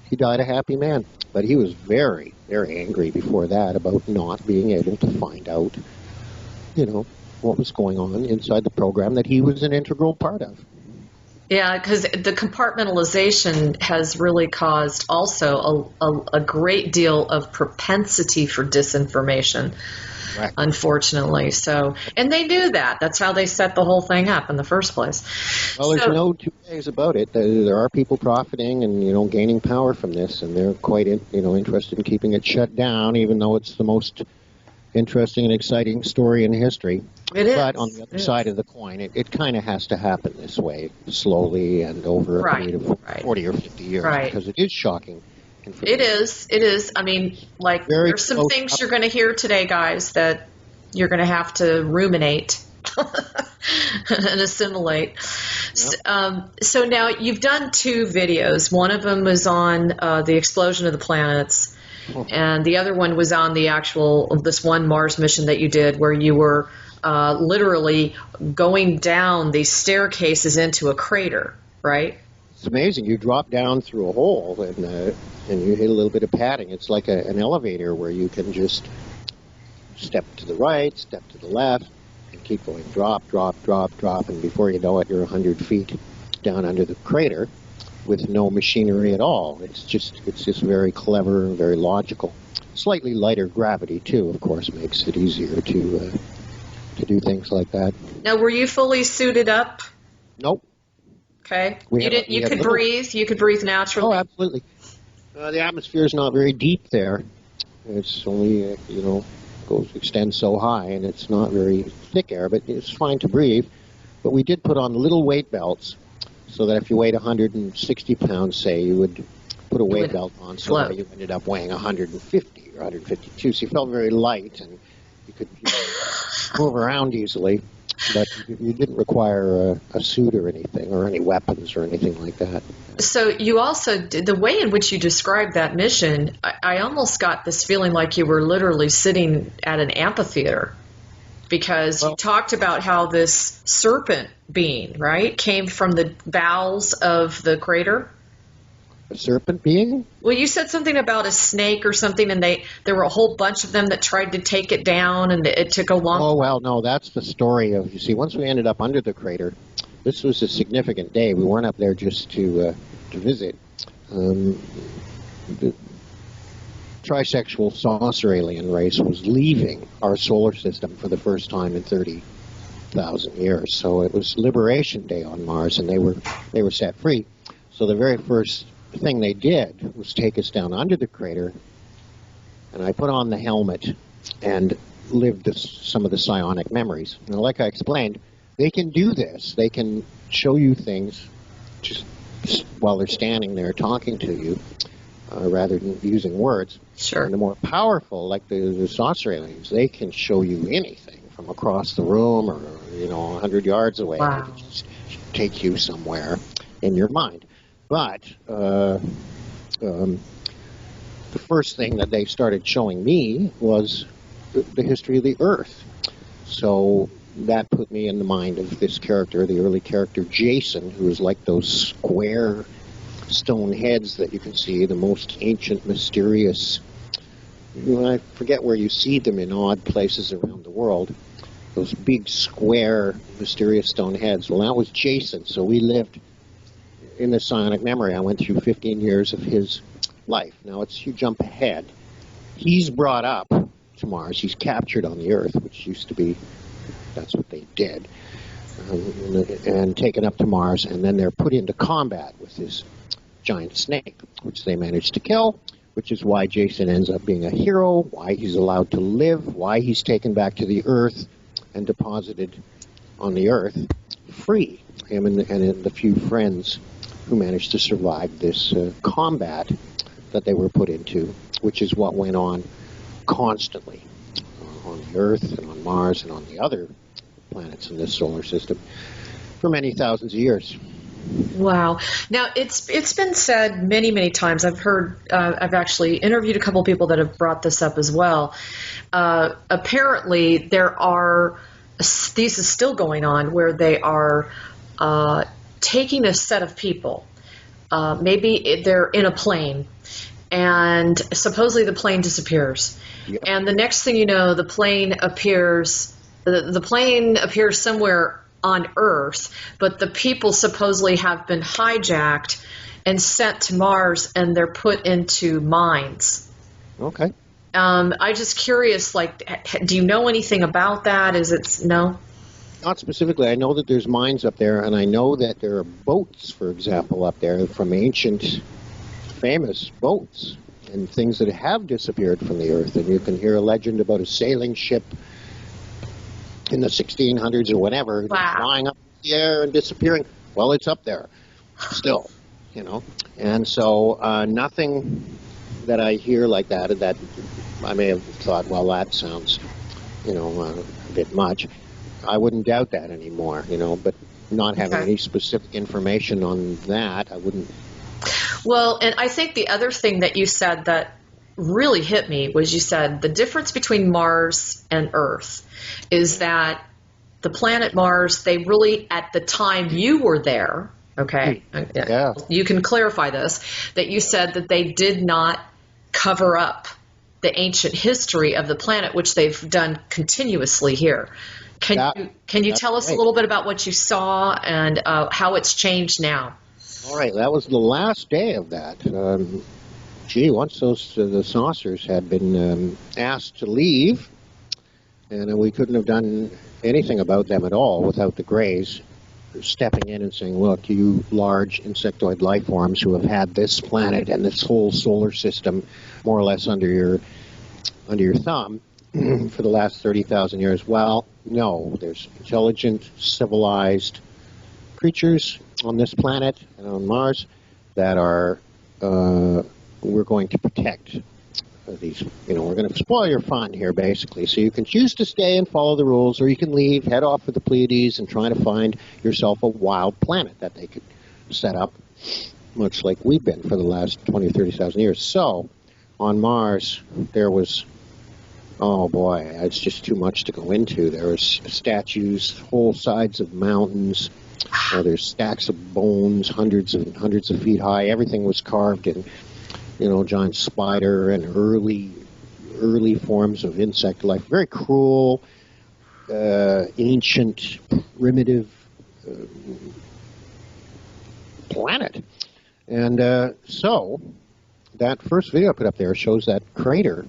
Speaker 2: He died a happy man. But he was very, very angry before that about not being able to find out, what was going on inside the program that he was an integral part of.
Speaker 1: Yeah, because the compartmentalization has really caused also a great deal of propensity for disinformation,
Speaker 2: Correct.
Speaker 1: Unfortunately. So, and they knew that. That's how they set the whole thing up in the first place.
Speaker 2: Well, there's no two ways about it. There are people profiting and, gaining power from this, and they're quite, interested in keeping it shut down, even though it's the most interesting and exciting story in history.
Speaker 1: It is.
Speaker 2: But on the other side of the coin, it kind of has to happen this way, slowly and over a period of 40 or 50 years, because it is shocking.
Speaker 1: It is. I mean, there's some things you're going to hear today, guys, that you're going to have to ruminate and assimilate. Yep. So now you've done 2 videos. One of them was on the explosion of the planets. And the other one was on this one Mars mission that you did where you were literally going down these staircases into a crater, right?
Speaker 2: It's amazing. You drop down through a hole and you hit a little bit of padding. It's like an elevator where you can just step to the right, step to the left, and keep going. Drop, drop, drop, drop, and before you know it, you're 100 feet down under the crater with no machinery at all. It's just very clever and very logical. Slightly lighter gravity, too, of course, makes it easier to do things like that.
Speaker 1: Now, were you fully suited up?
Speaker 2: Nope.
Speaker 1: Okay. You could breathe? You could breathe naturally?
Speaker 2: Oh, absolutely. The atmosphere is not very deep there. It's only, extends so high, and it's not very thick air, but it's fine to breathe. But we did put on little weight belts so that if you weighed 160 pounds, say, you would put a weight belt on so that you ended up weighing 150 or 152. So you felt very light, and you could move around easily. But you didn't require a suit or anything, or any weapons or anything like that.
Speaker 1: So you also did, the way in which you described that mission, I almost got this feeling like you were literally sitting at an amphitheater, because you talked about how this serpent being, right, came from the bowels of the crater.
Speaker 2: A serpent being?
Speaker 1: Well, you said something about a snake or something, and there were a whole bunch of them that tried to take it down, and it took a long...
Speaker 2: Oh, well, no, that's the story of, you see, once we ended up under the crater, this was a significant day. We weren't up there just to visit. The trisexual saucer alien race was leaving our solar system for the first time in 30,000 years. So it was Liberation Day on Mars, and they were set free. So the very first thing they did was take us down under the crater, and I put on the helmet and lived some of the psionic memories. Now, like I explained, they can do this. They can show you things just while they're standing there talking to you, rather than using words.
Speaker 1: Sure.
Speaker 2: And the more powerful, like the saucer aliens, they can show you anything from across the room or 100 yards away.
Speaker 1: Wow.
Speaker 2: They can just take you somewhere in your mind. But the first thing that they started showing me was the history of the Earth. So that put me in the mind of this character, the early character Jason, who is like those square stone heads that you can see, the most ancient, mysterious. I forget where you see them in odd places around the world. Those big, square, mysterious stone heads. Well, that was Jason. So we lived in the psionic memory. I went through 15 years of his life. Now, you jump ahead. He's brought up to Mars. He's captured on the Earth, which used to be, that's what they did, and taken up to Mars, and then they're put into combat with this giant snake, which they managed to kill, which is why Jason ends up being a hero, why he's allowed to live, why he's taken back to the Earth and deposited on the Earth free, him and the few friends who managed to survive this combat that they were put into, which is what went on constantly on the Earth and on Mars and on the other planets in this solar system for many thousands of years.
Speaker 1: Wow. Now, it's been said many, many times. I've actually interviewed a couple people that have brought this up as well. Apparently, there are these is still going on, where they are taking a set of people. Maybe they're in a plane, and supposedly the plane disappears.
Speaker 2: Yep.
Speaker 1: And the next thing you know, the plane appears somewhere on Earth, but the people supposedly have been hijacked and sent to Mars, and they're put into mines.
Speaker 2: Okay.
Speaker 1: I'm just curious, like, do you know anything about that? No?
Speaker 2: Not specifically. I know that there's mines up there, and I know that there are boats, for example, up there from ancient, famous boats and things that have disappeared from the Earth. And you can hear a legend about a sailing ship in the 1600s or whatever, flying up in the air and disappearing. Well, it's up there still, you know. And so nothing that I hear like that I may have thought, well, that sounds, you know, a bit much. I wouldn't doubt that anymore, you know, but not having any specific information on that, I wouldn't.
Speaker 1: Well, and I think the other thing that you said that really hit me was, you said the difference between Mars and Earth is that the planet Mars, they really, at the time you were there, okay,
Speaker 2: yeah,
Speaker 1: you can clarify this, that you said that they did not cover up the ancient history of the planet, which they've done continuously here. Can you tell us a little bit about what you saw and how it's changed now?
Speaker 2: All right, that was the last day of that. Once the saucers had been asked to leave, and we couldn't have done anything about them at all without the Greys stepping in and saying, look, you large insectoid life forms who have had this planet and this whole solar system more or less under your thumb for the last 30,000 years. Well, no, there's intelligent, civilized creatures on this planet and on Mars that are we're going to protect these. You know, we're going to spoil your fun here, basically. So you can choose to stay and follow the rules, or you can leave, head off with the Pleiades, and try to find yourself a wild planet that they could set up, much like we've been for the last 20 or 30,000 years. So on Mars, there was, oh boy, it's just too much to go into. There was statues, whole sides of mountains. There's stacks of bones, hundreds of feet high. Everything was carved in, you know, giant spider and early forms of insect life. Very cruel, ancient, primitive planet. And so that first video I put up there shows that crater.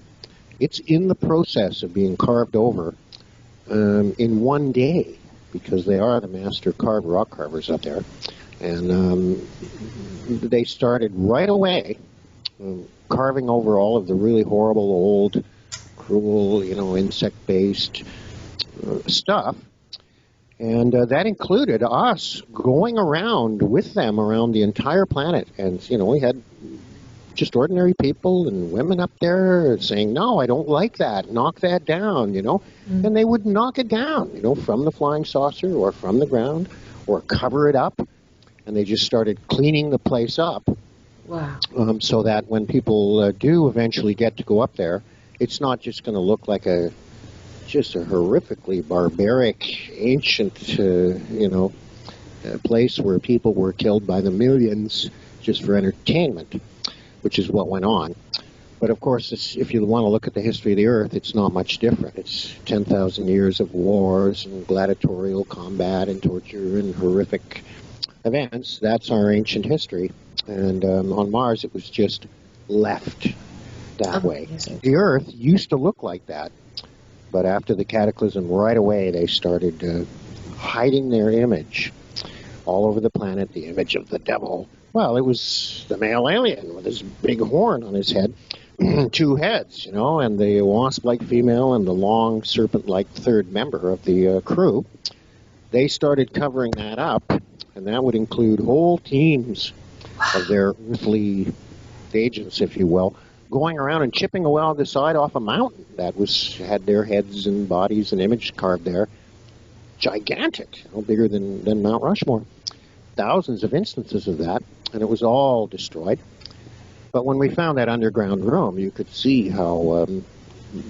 Speaker 2: It's in the process of being carved over in one day, because they are the master rock carvers up there. And they started right away carving over all of the really horrible, old, cruel, you know, insect-based stuff. And that included us going around with them around the entire planet. And, you know, we had just ordinary people and women up there saying, no, I don't like that, knock that down, you know. And they would knock it down, you know, from the flying saucer or from the ground, or cover it up. And they just started cleaning the place up.
Speaker 1: Wow.
Speaker 2: So that when people do eventually get to go up there, it's not just going to look like just a horrifically barbaric, ancient, you know, place where people were killed by the millions just for entertainment, which is what went on. But of course, if you want to look at the history of the Earth, it's not much different. It's 10,000 years of wars and gladiatorial combat and torture and horrific events. That's our ancient history. And on Mars, it was just left that way. The Earth used to look like that. But after the cataclysm, right away, they started hiding their image all over the planet, the image of the devil. Well, it was the male alien with his big horn on his head, two heads, you know, and the wasp-like female and the long serpent-like third member of the crew. They started covering that up, and that would include whole teams of their earthly agents, if you will, going around and chipping away on the side off a mountain that had their heads and bodies and image carved there. Gigantic, you know, bigger than Mount Rushmore. Thousands of instances of that, and it was all destroyed. But when we found that underground room, you could see how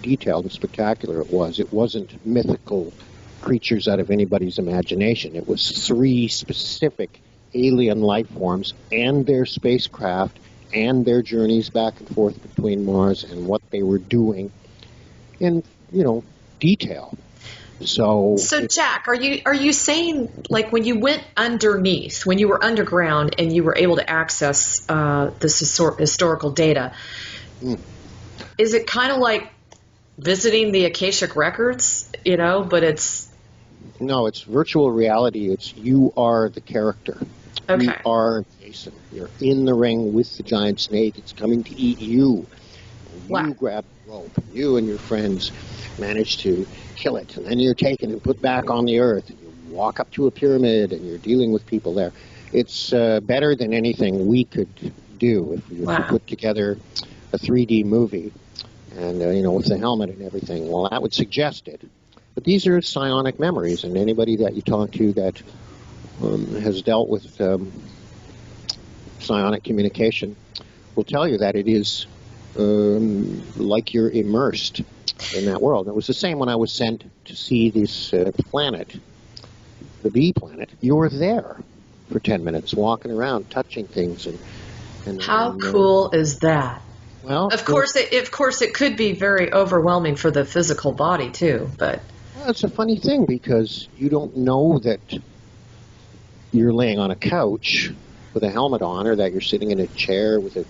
Speaker 2: detailed and spectacular it was. It wasn't mythical creatures out of anybody's imagination. It was 3 specific alien life forms and their spacecraft and their journeys back and forth between Mars and what they were doing in, detail. So
Speaker 1: Jack, are you saying, like, when you went underneath, when you were underground and you were able to access this historical data, is it kind of like visiting the Akashic records, but it's...
Speaker 2: No, it's virtual reality. It's you are the character.
Speaker 1: Okay.
Speaker 2: You are Jason. You're in the ring with the giant snake. It's coming to eat you.
Speaker 1: Wow.
Speaker 2: You grab the rope. You and your friends manage to kill it, and then you're taken and put back on the earth. And you walk up to a pyramid, and you're dealing with people there. It's better than anything we could do if we put together a 3D movie, and with the helmet and everything. Well, that would suggest it. But these are psionic memories, and anybody that you talk to that has dealt with psionic communication will tell you that it is like you're immersed in that world. It was the same when I was sent to see this planet, the bee planet. You were there for 10 minutes, walking around, touching things, and
Speaker 1: how cool is that?
Speaker 2: Well,
Speaker 1: of course, it could be very overwhelming for the physical body too. But
Speaker 2: it's a funny thing because you don't know that you're laying on a couch with a helmet on, or that you're sitting in a chair with a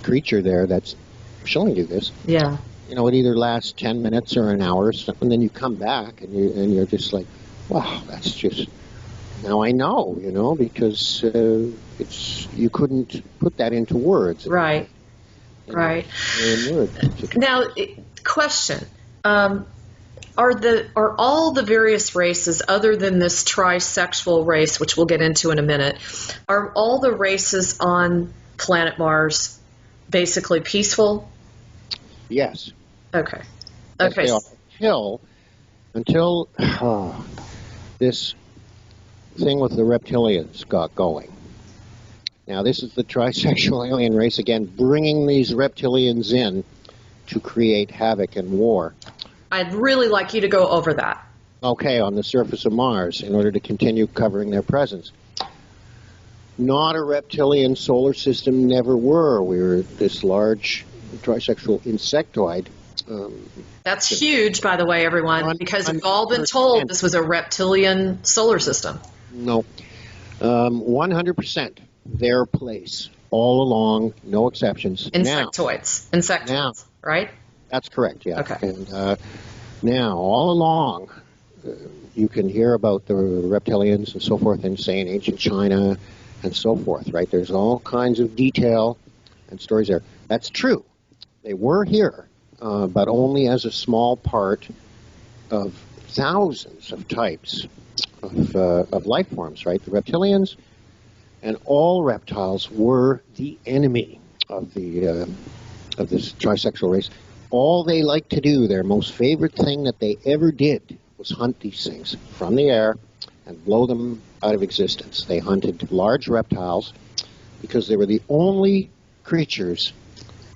Speaker 2: creature there that's showing you this.
Speaker 1: Yeah.
Speaker 2: It either lasts 10 minutes or an hour, and then you come back and you're just like, wow, that's just, now I know, because you couldn't put that into words.
Speaker 1: Right. Right. Now, question: are all the various races, other than this trisexual race, which we'll get into in a minute, are all the races on planet Mars basically peaceful?
Speaker 2: Yes.
Speaker 1: Okay.
Speaker 2: Yes,
Speaker 1: Okay.
Speaker 2: they are. Until this thing with the reptilians got going. Now, this is the trisexual alien race again, bringing these reptilians in to create havoc and war.
Speaker 1: I'd really like you to go over that.
Speaker 2: Okay, on the surface of Mars, in order to continue covering their presence. Not a reptilian solar system, never were. We were this large trisexual insectoid.
Speaker 1: That's huge, by the way, everyone, because we've all been told this was a reptilian solar system.
Speaker 2: No. 100%. Their place all along, no exceptions.
Speaker 1: Insectoids, right?
Speaker 2: That's correct, yeah.
Speaker 1: Okay.
Speaker 2: And now, all along, you can hear about the reptilians and so forth in, say, in ancient China and so forth, right? There's all kinds of detail and stories there. That's true. They were here, but only as a small part of thousands of types of life forms, right? The reptilians and all reptiles were the enemy of this trisexual race. All they like to do, their most favorite thing that they ever did, was hunt these things from the air and blow them out of existence. They hunted large reptiles because they were the only creatures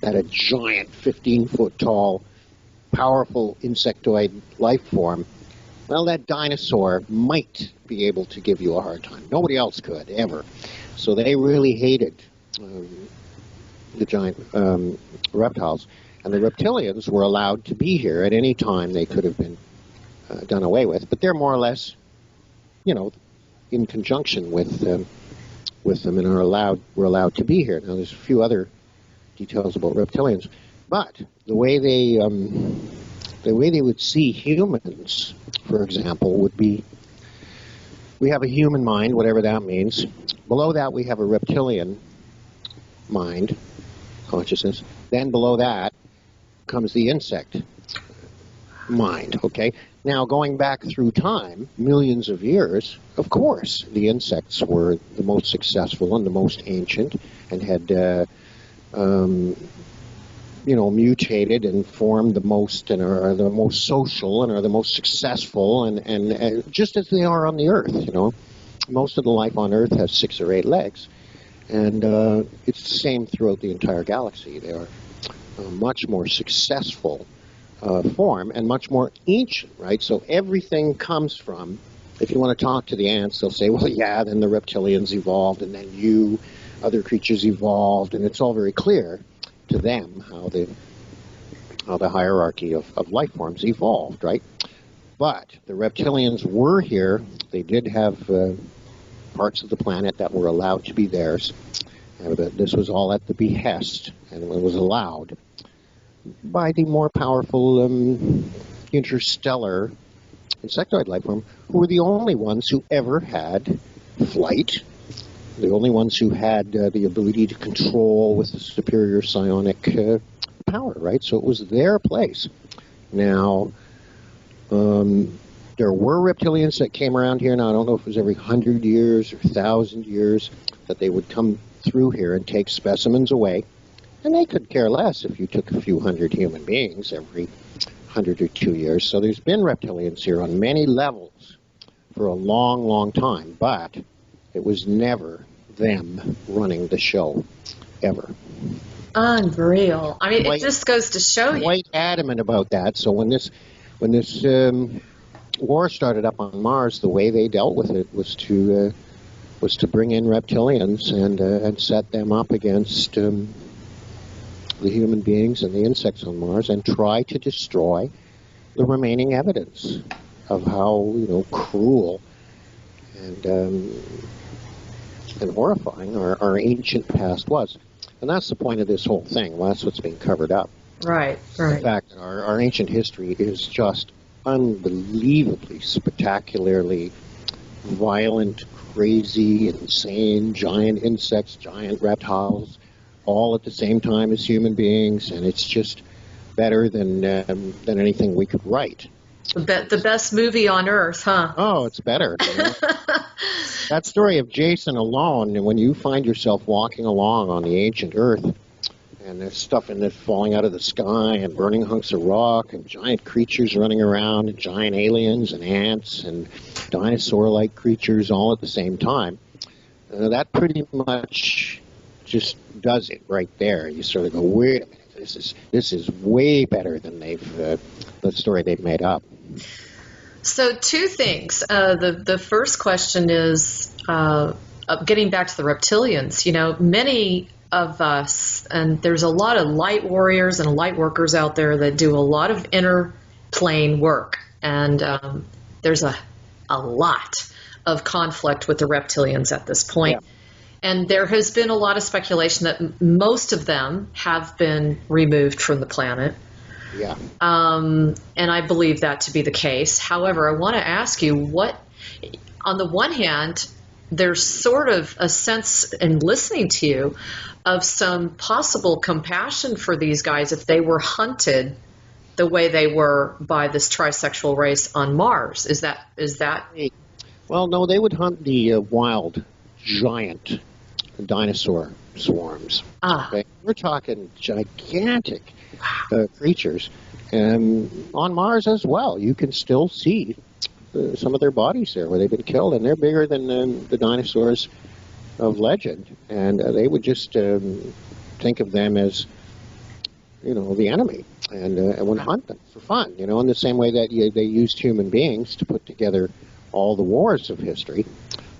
Speaker 2: that a giant 15-foot tall, powerful insectoid life form, well, that dinosaur might be able to give you a hard time. Nobody else could, ever. So they really hated the giant reptiles. And the reptilians were allowed to be here at any time. They could have been done away with. But they're more or less, in conjunction with them and were allowed to be here. Now, there's a few other details about reptilians. But the way they would see humans, for example, would be, we have a human mind, whatever that means. Below that, we have a reptilian mind, consciousness. Then below that comes the insect mind, okay? Now, going back through time, millions of years, of course, the insects were the most successful and the most ancient and had mutated and formed the most and are the most social and are the most successful and just as they are on the Earth, Most of the life on Earth has 6 or 8 legs, and it's the same throughout the entire galaxy. They are much more successful form and much more ancient, right? So everything comes from, if you want to talk to the ants, they'll say, well, yeah, then the reptilians evolved, and then other creatures evolved, and it's all very clear to them how the hierarchy of life forms evolved, right? But the reptilians were here. They did have parts of the planet that were allowed to be theirs. This was all at the behest, and it was allowed by the more powerful interstellar insectoid life form, who were the only ones who ever had flight, the only ones who had the ability to control with superior psionic power, right? So it was their place. Now, there were reptilians that came around here. Now, I don't know if it was every 100 years or 1,000 years that they would come through here and take specimens away. And they could care less if you took a few hundred human beings every 100 or 2 years. So there's been reptilians here on many levels for a long, long time. But it was never them running the show, ever.
Speaker 1: Unreal. I mean, it just goes to show you.
Speaker 2: Quite adamant about that. So when this war started up on Mars, the way they dealt with it was to bring in reptilians and set them up against the human beings and the insects on Mars, and try to destroy the remaining evidence of how cruel and horrifying our ancient past was. And that's the point of this whole thing. Well, that's what's being covered up.
Speaker 1: Right.
Speaker 2: The fact that our ancient history is just unbelievably, spectacularly violent, crazy, insane, giant insects, giant reptiles, all at the same time as human beings, and it's just better than anything we could write.
Speaker 1: The best movie on Earth, huh?
Speaker 2: Oh, it's better. That story of Jason alone, and when you find yourself walking along on the ancient Earth, and there's stuff in it falling out of the sky, and burning hunks of rock, and giant creatures running around, and giant aliens, and ants, and dinosaur-like creatures all at the same time, that pretty much just does it right there. You sort of go, wait a minute, this is way better than the story they've made up.
Speaker 1: So two things. The first question is getting back to the reptilians. Many of us, and there's a lot of light warriors and light workers out there that do a lot of inner plane work, and there's a lot of conflict with the reptilians at this point. Yeah. And there has been a lot of speculation that most of them have been removed from the planet.
Speaker 2: Yeah.
Speaker 1: And I believe that to be the case. However, I want to ask you, on the one hand, there's sort of a sense in listening to you of some possible compassion for these guys if they were hunted the way they were by this trisexual race on Mars. Is that?
Speaker 2: Well, no, they would hunt the wild giant dinosaur swarms. Okay? We're talking gigantic creatures. And on Mars as well, you can still see some of their bodies there where they've been killed, and they're bigger than the dinosaurs of legend. And they would just think of them as, the enemy, and would hunt them for fun, in the same way that they used human beings to put together all the wars of history.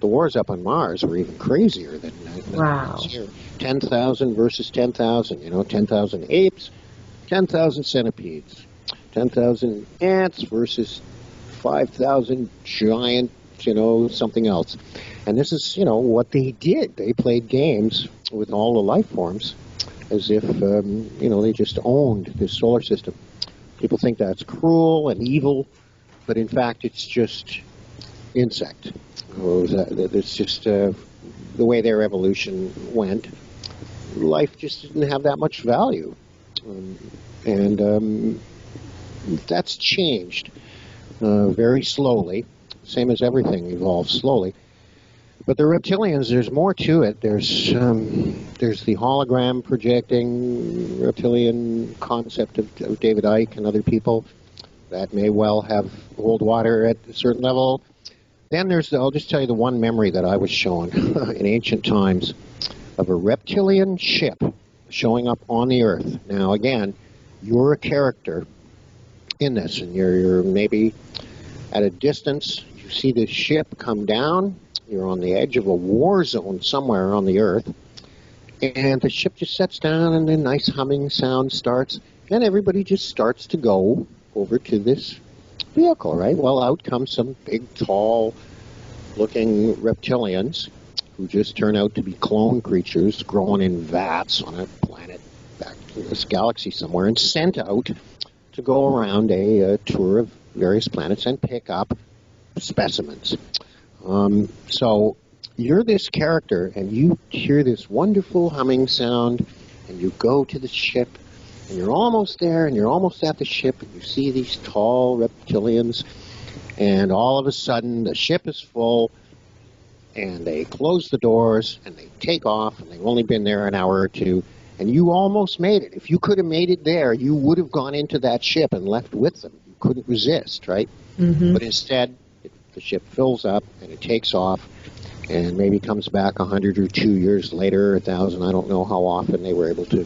Speaker 2: The wars up on Mars were even crazier than here. 10,000 versus 10,000, 10,000 apes, 10,000 centipedes, 10,000 ants versus 5,000 giant, something else. And this is, what they did. They played games with all the life forms as if, they just owned this solar system. People think that's cruel and evil, but in fact it's just insect. It's just the way their evolution went. Life just didn't have that much value. And that's changed very slowly, same as everything evolves slowly. But the reptilians, there's more to it. There's the hologram projecting reptilian concept of David Icke and other people that may well hold water at a certain level. Then I'll just tell you the one memory that I was shown in ancient times of a reptilian ship showing up on the Earth. Now, again, you're a character in this, and you're maybe at a distance. You see this ship come down. You're on the edge of a war zone somewhere on the Earth, and the ship just sets down, and a nice humming sound starts, and everybody just starts to go over to this vehicle, right? Well, out comes some big, tall-looking reptilians who just turn out to be clone creatures growing in vats on a planet back in this galaxy somewhere, and sent out to go around a tour of various planets and pick up specimens. So you're this character, and you hear this wonderful humming sound, and you go to the ship, and you're almost there, and you're almost at the ship, and you see these tall reptilians, and all of a sudden the ship is full, and they close the doors, and they take off, and they've only been there an hour or two, and you almost made it. If you could have made it there, you would have gone into that ship and left with them. You couldn't resist, right? Mm-hmm. But instead, the ship fills up, and it takes off, and maybe comes back 100 or 2 years later, 1,000, I don't know how often they were able to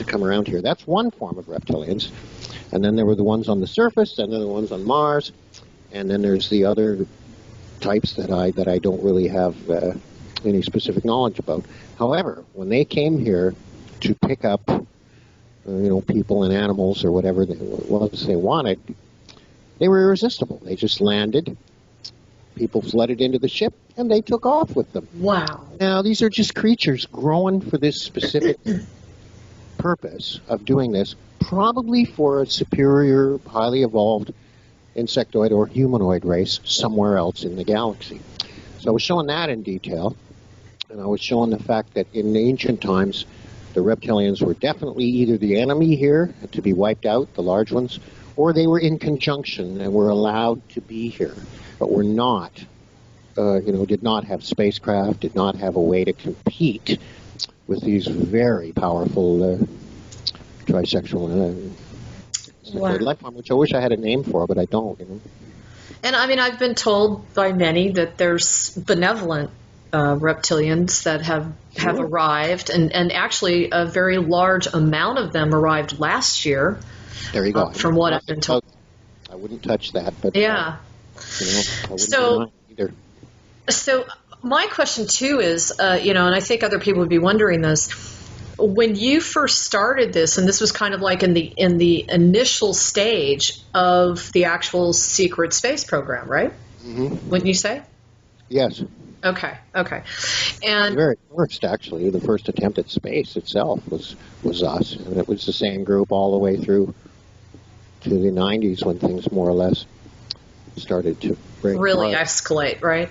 Speaker 2: come around here. That's one form of reptilians. And then there were the ones on the surface, and then the ones on Mars, and then there's the other types that I don't really have any specific knowledge about. However, when they came here to pick up people and animals or whatever it was they wanted, they were irresistible. They just landed. People flooded into the ship, and they took off with them.
Speaker 1: Wow.
Speaker 2: Now, these are just creatures growing for this specific purpose of doing this, probably for a superior, highly evolved insectoid or humanoid race somewhere else in the galaxy. So I was showing that in detail, and I was showing the fact that in ancient times, the reptilians were definitely either the enemy here to be wiped out, the large ones, or they were in conjunction and were allowed to be here, but were not, did not have spacecraft, did not have a way to compete with these very powerful trisexual life form, which I wish I had a name for, but I don't.
Speaker 1: And I mean, I've been told by many that there's benevolent reptilians that have arrived, and actually a very large amount of them arrived last year.
Speaker 2: There you go.
Speaker 1: From what I've been told.
Speaker 2: I wouldn't touch that, but
Speaker 1: yeah.
Speaker 2: I wouldn't deny either.
Speaker 1: So my question too is, and I think other people would be wondering this. When you first started this, and this was kind of like in the initial stage of the actual secret space program, right? Mm-hmm. Wouldn't you say?
Speaker 2: Yes.
Speaker 1: Okay. And
Speaker 2: the very first, actually, the first attempt at space itself was us, and it was the same group all the way through to the 90s when things more or less started to break
Speaker 1: really
Speaker 2: apart.
Speaker 1: Escalate, right?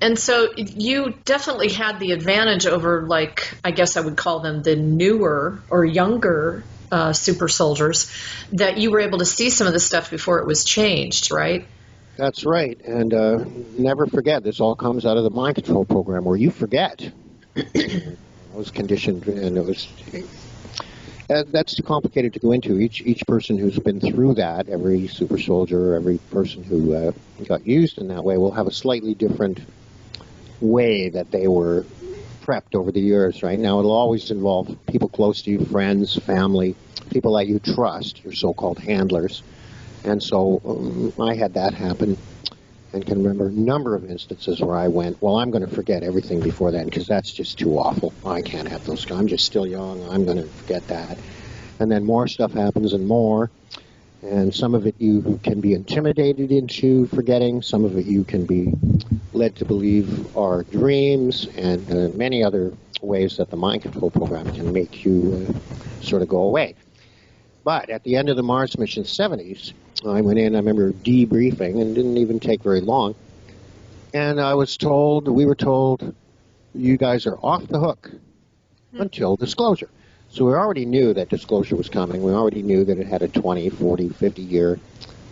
Speaker 1: And so you definitely had the advantage over, like, I guess I would call them the newer or younger super soldiers, that you were able to see some of the stuff before it was changed, right?
Speaker 2: That's right. And never forget, this all comes out of the mind control program where you forget. I was conditioned, and it was... that's too complicated to go into. Each person who's been through that, every super soldier, every person who got used in that way, will have a slightly different way that they were prepped over the years, right? Now, it'll always involve people close to you, friends, family, people that you trust, your so-called handlers. And so I had that happen, and can remember a number of instances where I went, well, I'm going to forget everything before then, because that's just too awful. I can't have those. I'm just still young. I'm going to forget that. And then more stuff happens and more, and some of it you can be intimidated into forgetting. Some of it you can be led to believe are dreams, and many other ways that the mind control program can make you sort of go away. But at the end of the Mars mission 70s, I went in, I remember debriefing, and didn't even take very long. And we were told, you guys are off the hook until disclosure. So we already knew that disclosure was coming. We already knew that it had a 20, 40, 50-year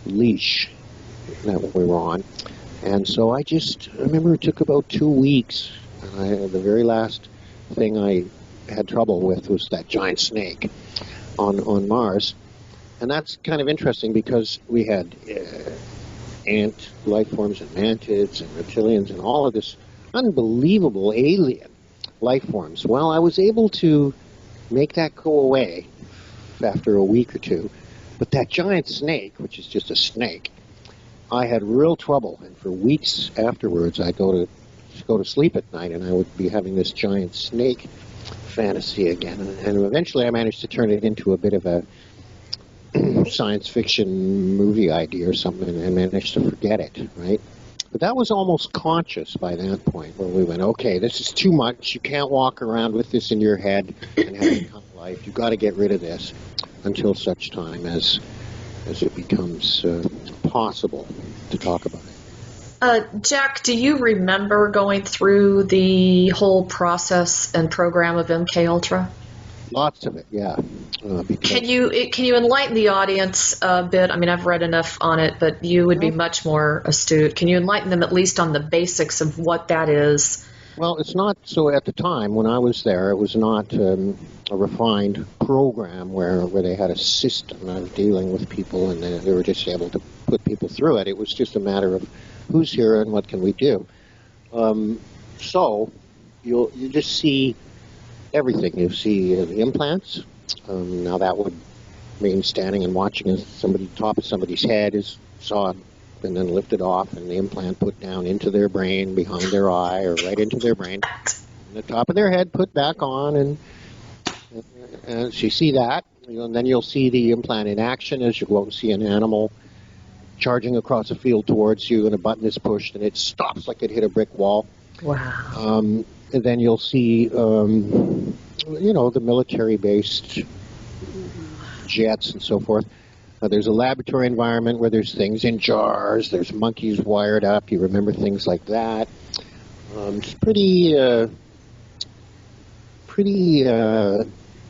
Speaker 2: leash that we were on. And so I remember it took about 2 weeks. The very last thing I had trouble with was that giant snake on Mars. And that's kind of interesting because we had ant life forms and mantids and reptilians and all of this unbelievable alien life forms. Well, I was able to make that go away after a week or two But that giant snake, which is just a snake, I had real trouble, and for weeks afterwards, I'd go to sleep at night, and I would be having this giant snake fantasy again. And eventually, I managed to turn it into a bit of a science fiction movie idea or something, and managed to forget it, right? But that was almost conscious by that point, where we went, okay, this is too much. You can't walk around with this in your head and have it come to life. You've got to get rid of this until such time as it becomes possible to talk about it.
Speaker 1: Jack, do you remember going through the whole process and program of MK Ultra?
Speaker 2: Lots of it, yeah.
Speaker 1: Can you enlighten the audience a bit? I mean, I've read enough on it, but you would be much more astute. Can you enlighten them at least on the basics of what that is?
Speaker 2: Well, it's not so at the time when I was there. It was not a refined program where they had a system of dealing with people and they were just able to put people through it. It was just a matter of who's here and what can we do. So you just see everything. You see the implants. Now that would mean standing and watching as somebody, top of somebody's head is sawed and then lifted off, and the implant put down into their brain, behind their eye, or right into their brain. And the top of their head put back on, and so you see that. And then you'll see the implant in action as you go out and see an animal charging across a field towards you, and a button is pushed, and it stops like it hit a brick wall.
Speaker 1: Wow.
Speaker 2: And then you'll see, the military-based jets and so forth. There's a laboratory environment where there's things in jars, there's monkeys wired up, you remember things like that. It's pretty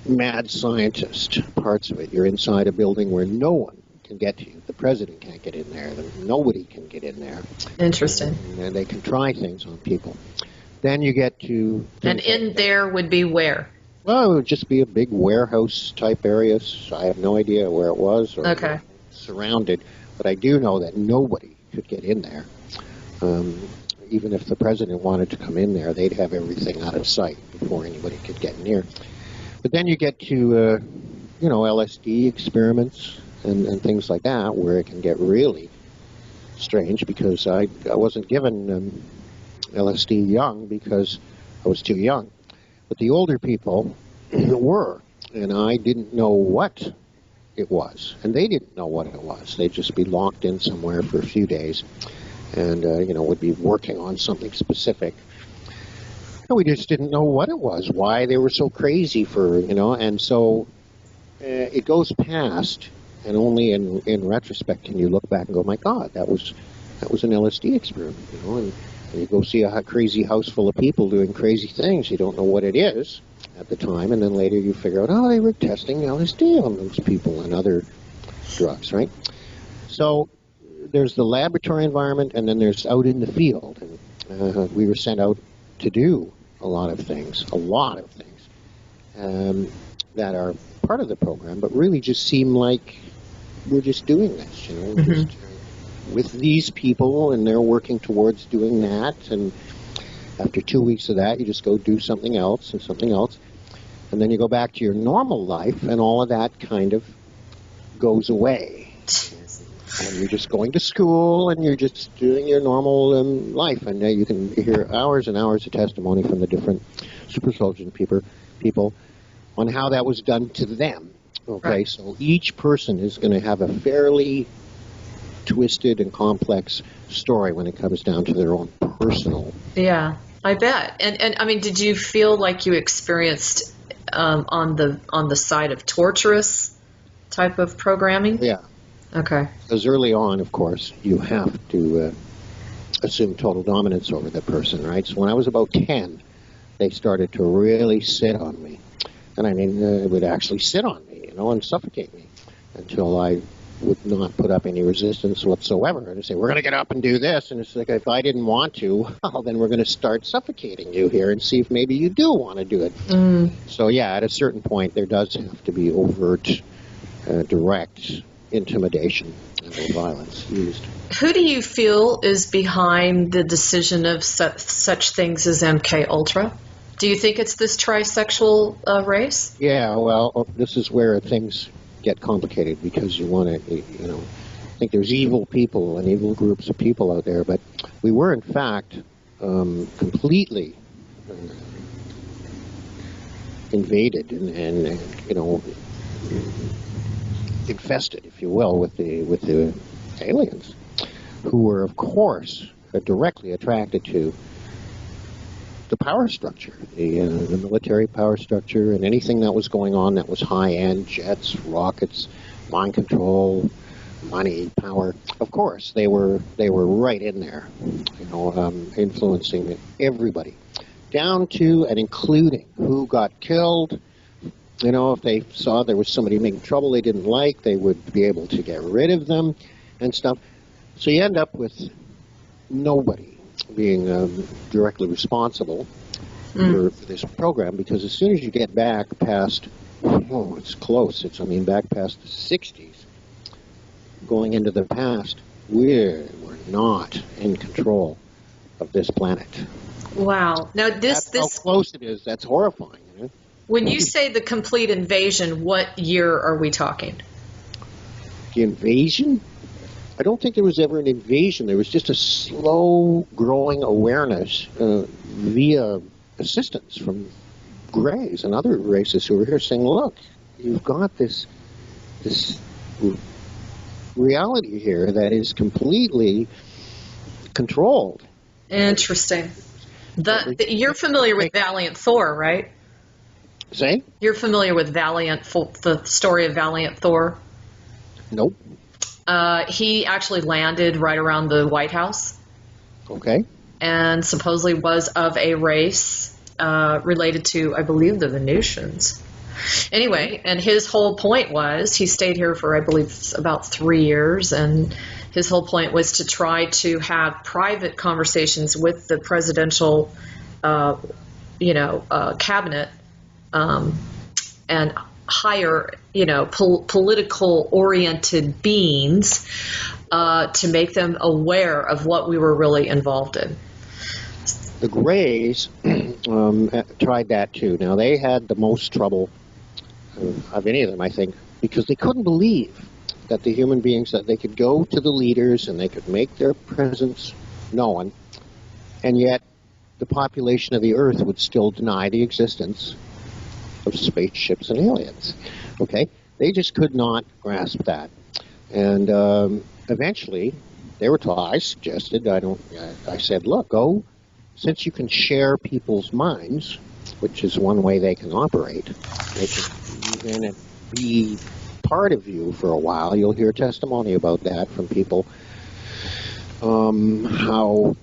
Speaker 2: mad scientist parts of it. You're inside a building where no one can get to you. The president can't get in there. Nobody can get in there.
Speaker 1: Interesting.
Speaker 2: And they can try things on people. Then you get to...
Speaker 1: And in there would be where?
Speaker 2: Well, it would just be a big warehouse-type area. So I have no idea where it was or
Speaker 1: okay.
Speaker 2: Surrounded. But I do know that nobody could get in there. Even if the president wanted to come in there, they'd have everything out of sight before anybody could get near. But then you get to, LSD experiments and things like that, where it can get really strange, because I wasn't given LSD young because I was too young. But the older people were, and I didn't know what it was, and they didn't know what it was. They'd just be locked in somewhere for a few days and, would be working on something specific. And we just didn't know what it was, why they were so crazy for, and so it goes past, and only in retrospect can you look back and go, my God, that was an LSD experiment, and you go see a crazy house full of people doing crazy things. You don't know what it is at the time, and then later you figure out, they were testing LSD on those people and other drugs, right? So there's the laboratory environment, and then there's out in the field. And we were sent out to do a lot of things that are part of the program, but really just seem like we're just doing this,
Speaker 1: Mm-hmm.
Speaker 2: just with these people, and they're working towards doing that, and after 2 weeks of that, you just go do something else, and then you go back to your normal life, and all of that kind of goes away. And you're just going to school, and you're just doing your normal life, and you can hear hours and hours of testimony from the different super soldiers people on how that was done to them. Okay,
Speaker 1: right.
Speaker 2: So each person is going to have a fairly twisted and complex story when it comes down to their own personal.
Speaker 1: Yeah, I bet. And I mean, did you feel like you experienced on the side of torturous type of programming?
Speaker 2: Yeah.
Speaker 1: Okay.
Speaker 2: Because early on, of course, you have to assume total dominance over the person, right? So when I was about 10, they started to really sit on me. And I mean, it would actually sit on me, and suffocate me until I would not put up any resistance whatsoever. And say, we're going to get up and do this. And it's like, if I didn't want to, well, then we're going to start suffocating you here and see if maybe you do want to do it.
Speaker 1: Mm.
Speaker 2: So, yeah, at a certain point, there does have to be overt, direct intimidation and violence used.
Speaker 1: Who do you feel is behind the decision of such things as MK Ultra? Do you think it's this trisexual race?
Speaker 2: Yeah, well, this is where things get complicated because you want to, I think there's evil people and evil groups of people out there, but we were in fact completely invaded and infested, if you will, with the aliens, who were, of course, directly attracted to the power structure, the military power structure, and anything that was going on that was high-end, jets, rockets, mind control, money, power. Of course, they were right in there, influencing everybody, down to and including who got killed. If they saw there was somebody making trouble they didn't like, they would be able to get rid of them and stuff. So you end up with nobody being directly responsible for this program, because as soon as you get back past, it's close, back past the 60s, going into the past, we're not in control of this planet.
Speaker 1: Wow. Now
Speaker 2: That's how close it is. That's horrifying.
Speaker 1: When you say the complete invasion, what year are we talking?
Speaker 2: The invasion? I don't think there was ever an invasion. There was just a slow growing awareness via assistance from Greys and other races who were here saying, look, you've got this reality here that is completely controlled.
Speaker 1: Interesting. You're familiar with Valiant Thor, right?
Speaker 2: Say?
Speaker 1: You're familiar with the story of Valiant Thor?
Speaker 2: Nope.
Speaker 1: He actually landed right around the White House.
Speaker 2: Okay.
Speaker 1: And supposedly was of a race related to, I believe, the Venusians. Anyway, and his whole point was, he stayed here for, I believe, about 3 years, and his whole point was to try to have private conversations with the presidential, cabinet, and hire, political-oriented beings to make them aware of what we were really involved in.
Speaker 2: The Greys tried that too. Now, they had the most trouble of any of them, I think, because they couldn't believe that the human beings, that they could go to the leaders and they could make their presence known, and yet the population of the Earth would still deny the existence of spaceships and aliens. Okay? They just could not grasp that. And eventually, they were told, I suggested, I said, look, go, since you can share people's minds, which is one way they can operate, they can move in and be part of you for a while. You'll hear testimony about that from people, how,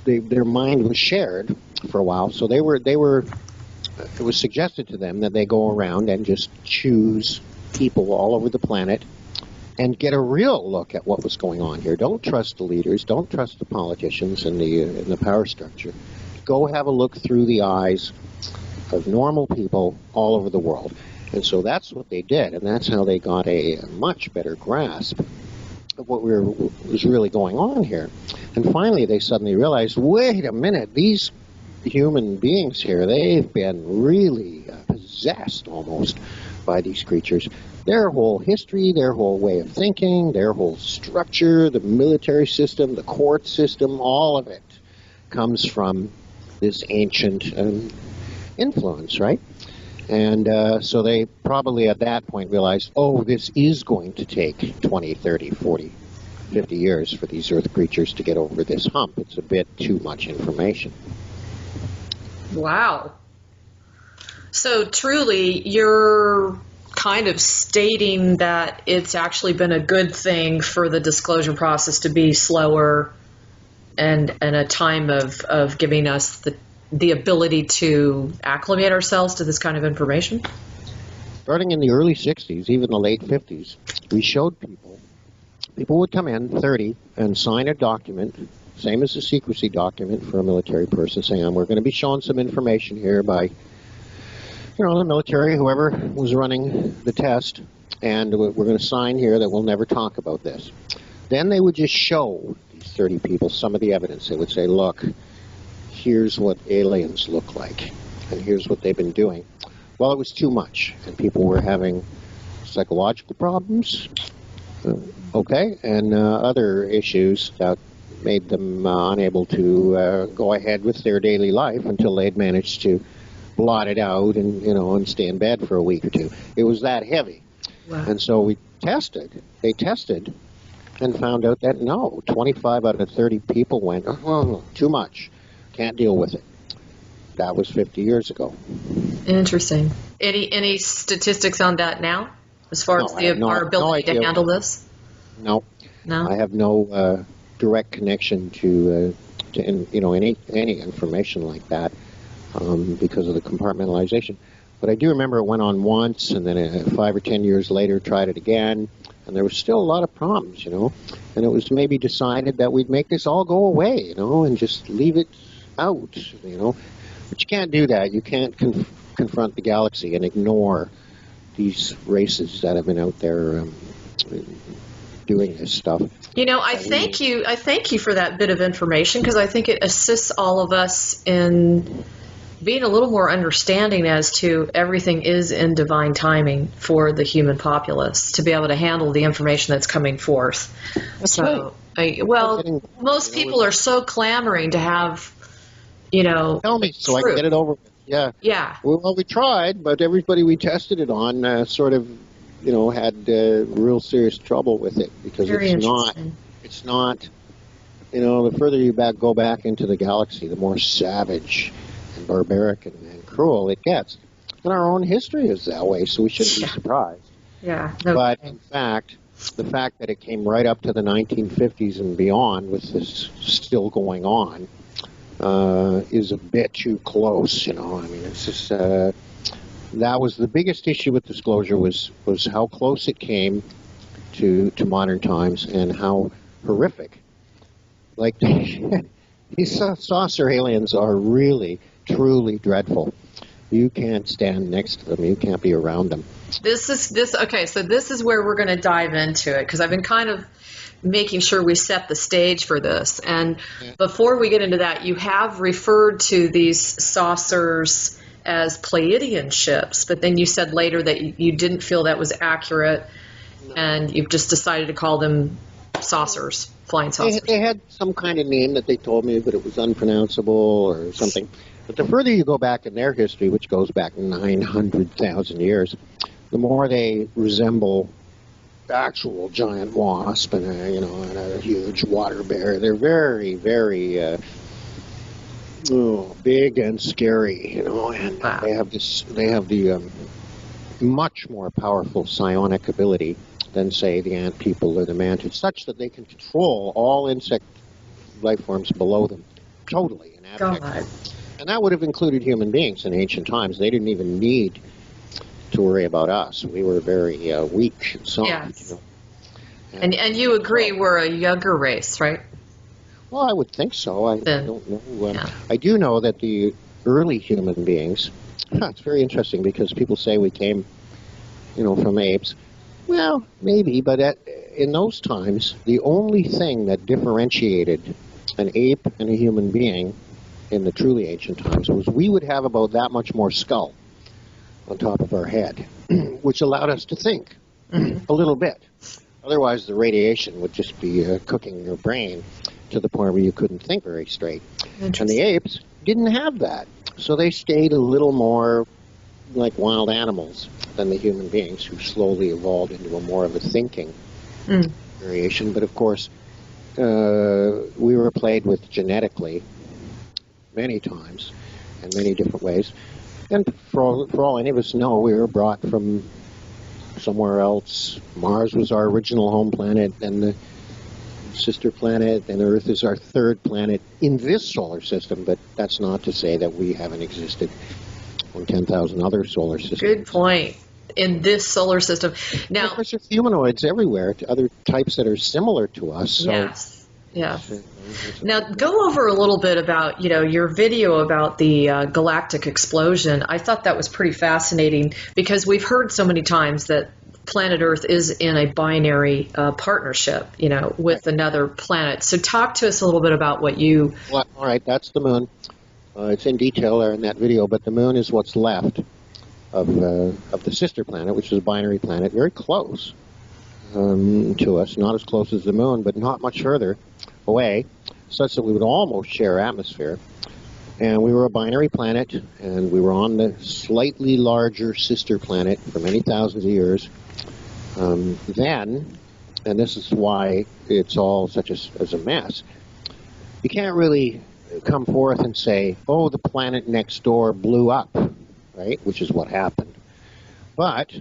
Speaker 2: their mind was shared for a while. So it was suggested to them that they go around and just choose people all over the planet and get a real look at what was going on here. Don't trust the leaders. Don't trust the politicians and the power structure. Go have a look through the eyes of normal people all over the world. And so that's what they did, and that's how they got a much better grasp of what was really going on here. And finally, they suddenly realized, wait a minute, these human beings here, they've been really possessed almost by these creatures. Their whole history, their whole way of thinking, their whole structure, the military system, the court system, all of it comes from this ancient influence, right? And so they probably at that point realized, oh, this is going to take 20, 30, 40, 50 years for these Earth creatures to get over this hump. It's a bit too much information.
Speaker 1: Wow. So truly, you're kind of stating that it's actually been a good thing for the disclosure process to be slower and a time of giving us the ability to acclimate ourselves to this kind of information?
Speaker 2: Starting in the early 60s, even the late 50s, we showed people would come in, 30, and sign a document, same as a secrecy document for a military person, saying, we're going to be showing some information here by, the military, whoever was running the test, and we're going to sign here that we'll never talk about this. Then they would just show these 30 people some of the evidence. They would say, look, here's what aliens look like, and here's what they've been doing. Well, it was too much, and people were having psychological problems, okay, and other issues that made them unable to go ahead with their daily life until they'd managed to blot it out and, and stay in bed for a week or two. It was that heavy.
Speaker 1: Wow.
Speaker 2: And so they tested and found out that no, 25 out of 30 people went, oh, too much, can't deal with it. That was 50 years ago.
Speaker 1: Interesting. Any statistics on that now, as far as our ability to handle this?
Speaker 2: No.
Speaker 1: No?
Speaker 2: I have no direct connection to any information like that because of the compartmentalization. But I do remember it went on once, and then 5 or 10 years later tried it again, and there was still a lot of problems, And it was maybe decided that we'd make this all go away, and just leave it out, But you can't do that. You can't confront the galaxy and ignore these races that have been out there doing this stuff.
Speaker 1: I thank you for that bit of information, because I think it assists all of us in being a little more understanding as to everything is in divine timing for the human populace to be able to handle the information that's coming forth.
Speaker 2: That's right.
Speaker 1: Most people are so clamoring to have,
Speaker 2: tell me so I can get it over with. Yeah.
Speaker 1: Yeah.
Speaker 2: Well, we tried, but everybody we tested it on sort of, had real serious trouble with it because it's not, the further you go back into the galaxy, the more savage and barbaric and cruel it gets. And our own history is that way, so we shouldn't be surprised.
Speaker 1: Yeah.
Speaker 2: But in fact, the fact that it came right up to the 1950s and beyond with this still going on is a bit too close, it's just that was the biggest issue with disclosure was how close it came to modern times and how horrific. Like these saucer aliens are really, truly dreadful. You can't stand next to them. You can't be around them.
Speaker 1: Okay, so this is where we're going to dive into it, because I've been kind of making sure we set the stage for this. And before we get into that, you have referred to these saucers as Pleiadian ships, but then you said later that you didn't feel that was accurate, and you've just decided to call them saucers, flying saucers.
Speaker 2: They had some kind of name that they told me, but it was unpronounceable or something. But the further you go back in their history, which goes back 900,000 years, the more they resemble actual giant wasp and a huge water bear. They're very, very big and scary, and
Speaker 1: wow.
Speaker 2: They have the much more powerful psionic ability than, say, the ant people or the mantids, such that they can control all insect life forms below them totally and abjectly. And that would have included human beings in ancient times. They didn't even need to worry about us. We were very weak and soft.
Speaker 1: Yes. And you agree we're a younger race, right?
Speaker 2: Well, I would think so. I don't know.
Speaker 1: Yeah.
Speaker 2: I do know that the early human beings, it's very interesting because people say we came, from apes. Well, maybe, but in those times, the only thing that differentiated an ape and a human being in the truly ancient times was we would have about that much more skull on top of our head, which allowed us to think a little bit. Otherwise, the radiation would just be cooking your brain to the point where you couldn't think very straight. And the apes didn't have that, so they stayed a little more like wild animals than the human beings, who slowly evolved into a more of a thinking variation. But of course, we were played with genetically many times in many different ways. And for all any of us know, we were brought from somewhere else. Mars was our original home planet, and the sister planet, and Earth is our third planet in this solar system, but that's not to say that we haven't existed on 10,000 other solar systems.
Speaker 1: Good point. In this solar system. Now,
Speaker 2: of course, there's humanoids everywhere, other types that are similar to us. So.
Speaker 1: Yes. Yeah. Now, go over a little bit about, your video about the galactic explosion. I thought that was pretty fascinating because we've heard so many times that planet Earth is in a binary partnership, with another planet. So talk to us a little bit about what you...
Speaker 2: Well, all right, that's the moon. It's in detail there in that video, but the moon is what's left. of the sister planet, which is a binary planet, very close to us, not as close as the moon, but not much further away, such that we would almost share atmosphere. And we were a binary planet, and we were on the slightly larger sister planet for many thousands of years. Then, and this is why it's all such as a mess, you can't really come forth and say, oh, the planet next door blew up, right, which is what happened. But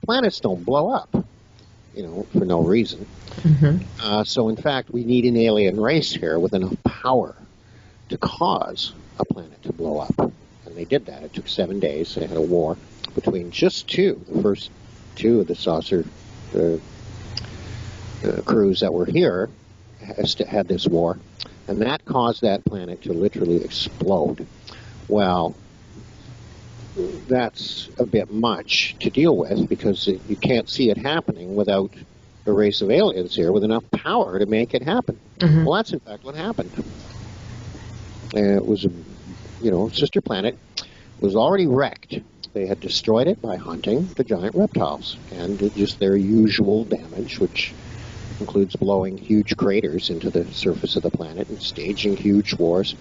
Speaker 2: planets don't blow up, for no reason. Mm-hmm. So, in fact, we need an alien race here with enough power to cause a planet to blow up. And they did that. It took 7 days. They had a war between just two, the first two of the saucer crews that were here had this war. And that caused that planet to literally explode. Well, that's a bit much to deal with because you can't see it happening without a race of aliens here with enough power to make it happen. Mm-hmm. Well, that's in fact what happened. It was a, sister planet was already wrecked. They had destroyed it by hunting the giant reptiles and did just their usual damage, which includes blowing huge craters into the surface of the planet and staging huge wars.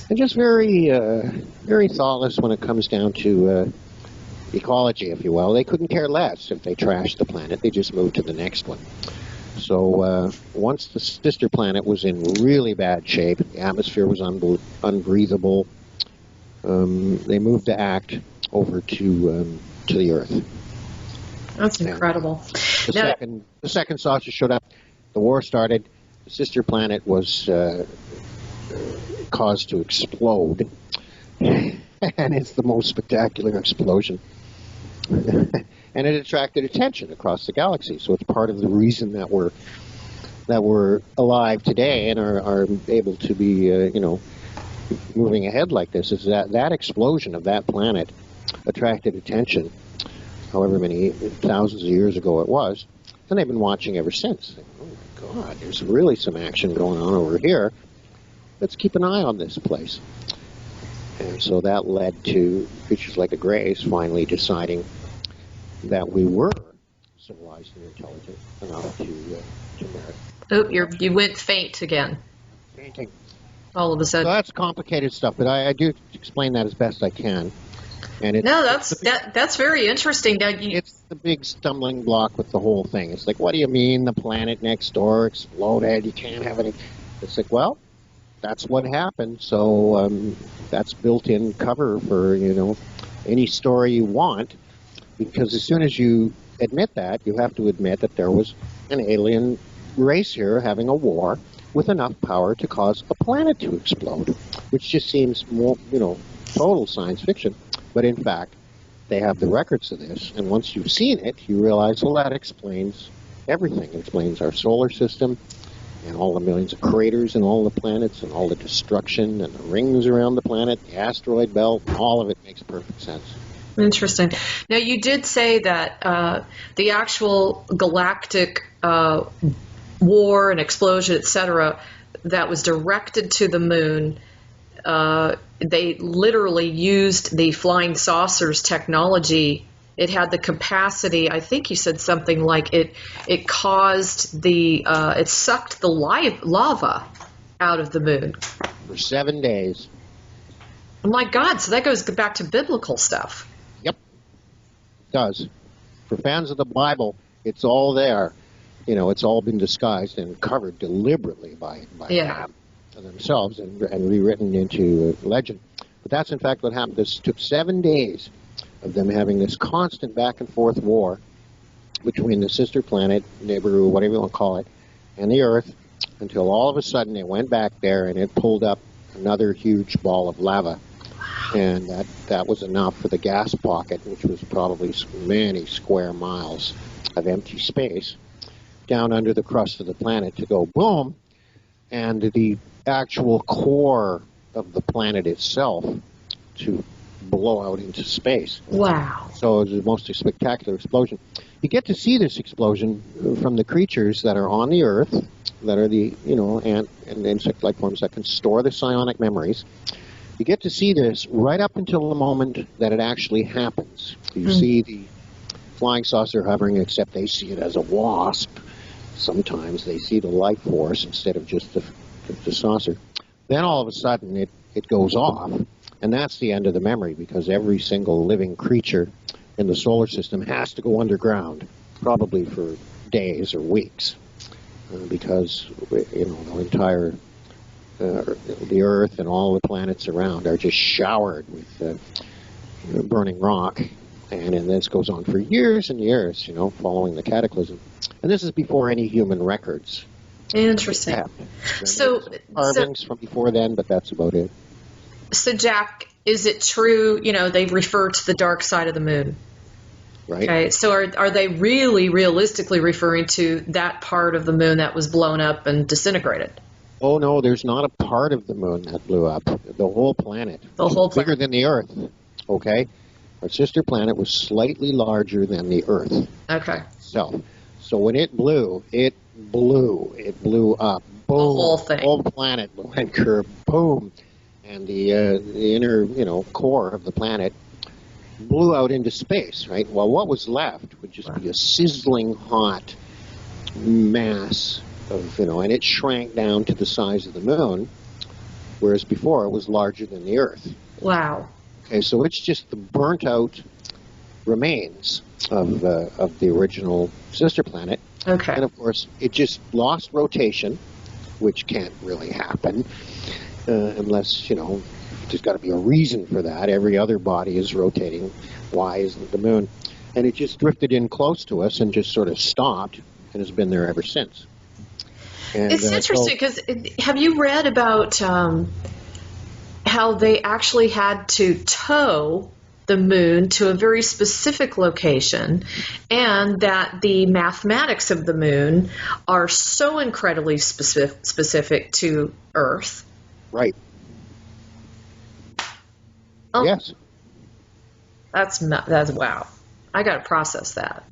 Speaker 2: And just very, very thoughtless when it comes down to ecology, if you will. They couldn't care less if they trashed the planet. They just moved to the next one. So once the sister planet was in really bad shape, the atmosphere was unbreathable, they moved the act over to the Earth.
Speaker 1: That's incredible.
Speaker 2: The second saucer showed up. The war started. The sister planet was caused to explode, and it's the most spectacular explosion. And it attracted attention across the galaxy. So it's part of the reason that we're alive today and are able to be, moving ahead like this, is that explosion of that planet attracted attention, however many thousands of years ago it was, and they've been watching ever since. Oh my God, there's really some action going on over here. Let's keep an eye on this place. And so that led to creatures like the Greys finally deciding that we were civilized and intelligent enough to merit.
Speaker 1: Oh, you went faint again.
Speaker 2: Fainting.
Speaker 1: All of a sudden.
Speaker 2: So that's complicated stuff, but I do explain that as best I can. And
Speaker 1: that's very interesting.
Speaker 2: It's the big stumbling block with the whole thing. It's like, what do you mean the planet next door exploded? You can't have any. It's like, well, that's what happened. So that's built-in cover for any story you want. Because as soon as you admit that, you have to admit that there was an alien race here having a war with enough power to cause a planet to explode, which just seems more, total science fiction. But in fact, they have the records of this, and once you've seen it, you realize, well, that explains everything. It explains our solar system and all the millions of craters and all the planets and all the destruction and the rings around the planet, the asteroid belt, all of it makes perfect sense.
Speaker 1: Interesting. Now, you did say that the actual galactic war and explosion, etc., that was directed to the moon, they literally used the flying saucers technology. It had the capacity, I think you said something like it caused it sucked the lava out of the moon.
Speaker 2: For 7 days.
Speaker 1: Oh my God, so that goes back to biblical stuff.
Speaker 2: Yep, it does. For fans of the Bible, it's all there. It's all been disguised and covered deliberately by themselves and rewritten into legend. But that's in fact what happened. This took 7 days of them having this constant back and forth war between the sister planet, Nibiru, whatever you want to call it, and the Earth, until all of a sudden it went back there and it pulled up another huge ball of lava. And that was enough for the gas pocket, which was probably many square miles of empty space, down under the crust of the planet to go boom, and the actual core of the planet itself to blow out into space.
Speaker 1: Wow.
Speaker 2: So it was the most spectacular explosion. You get to see this explosion from the creatures that are on the Earth, that are the, ant and insect-like forms that can store the psionic memories. You get to see this right up until the moment that it actually happens. You see the flying saucer hovering, except they see it as a wasp. Sometimes they see the life force instead of just the saucer. Then all of a sudden it goes off, and that's the end of the memory, because every single living creature in the solar system has to go underground, probably for days or weeks, because the entire the Earth and all the planets around are just showered with burning rock, and this goes on for years and years, following the cataclysm. And this is before any human records.
Speaker 1: Interesting. So
Speaker 2: carvings from before then, but that's about it.
Speaker 1: So, Jack, is it true? They refer to the dark side of the moon.
Speaker 2: Right.
Speaker 1: Okay. So, are they really realistically referring to that part of the moon that was blown up and disintegrated?
Speaker 2: Oh, no, there's not a part of the moon that blew up. The whole planet.
Speaker 1: The whole planet.
Speaker 2: Bigger than the Earth, okay? Our sister planet was slightly larger than the Earth.
Speaker 1: Okay.
Speaker 2: So when it blew up. Boom.
Speaker 1: The whole thing.
Speaker 2: The whole planet went boom. And the inner, core of the planet blew out into space, right? Well, what was left would just be a sizzling hot mass of, and it shrank down to the size of the moon, whereas before it was larger than the Earth.
Speaker 1: Wow.
Speaker 2: Okay, so it's just the burnt out remains of the original sister planet.
Speaker 1: Okay.
Speaker 2: And of course, it just lost rotation, which can't really happen unless, there's got to be a reason for that. Every other body is rotating. Why isn't the moon? And it just drifted in close to us and just sort of stopped and has been there ever since. And,
Speaker 1: it's interesting because have you read about how they actually had to tow the moon to a very specific location, and that the mathematics of the moon are so incredibly specific to Earth?
Speaker 2: Right.
Speaker 1: Oh,
Speaker 2: yes.
Speaker 1: That's wow. I got to process that.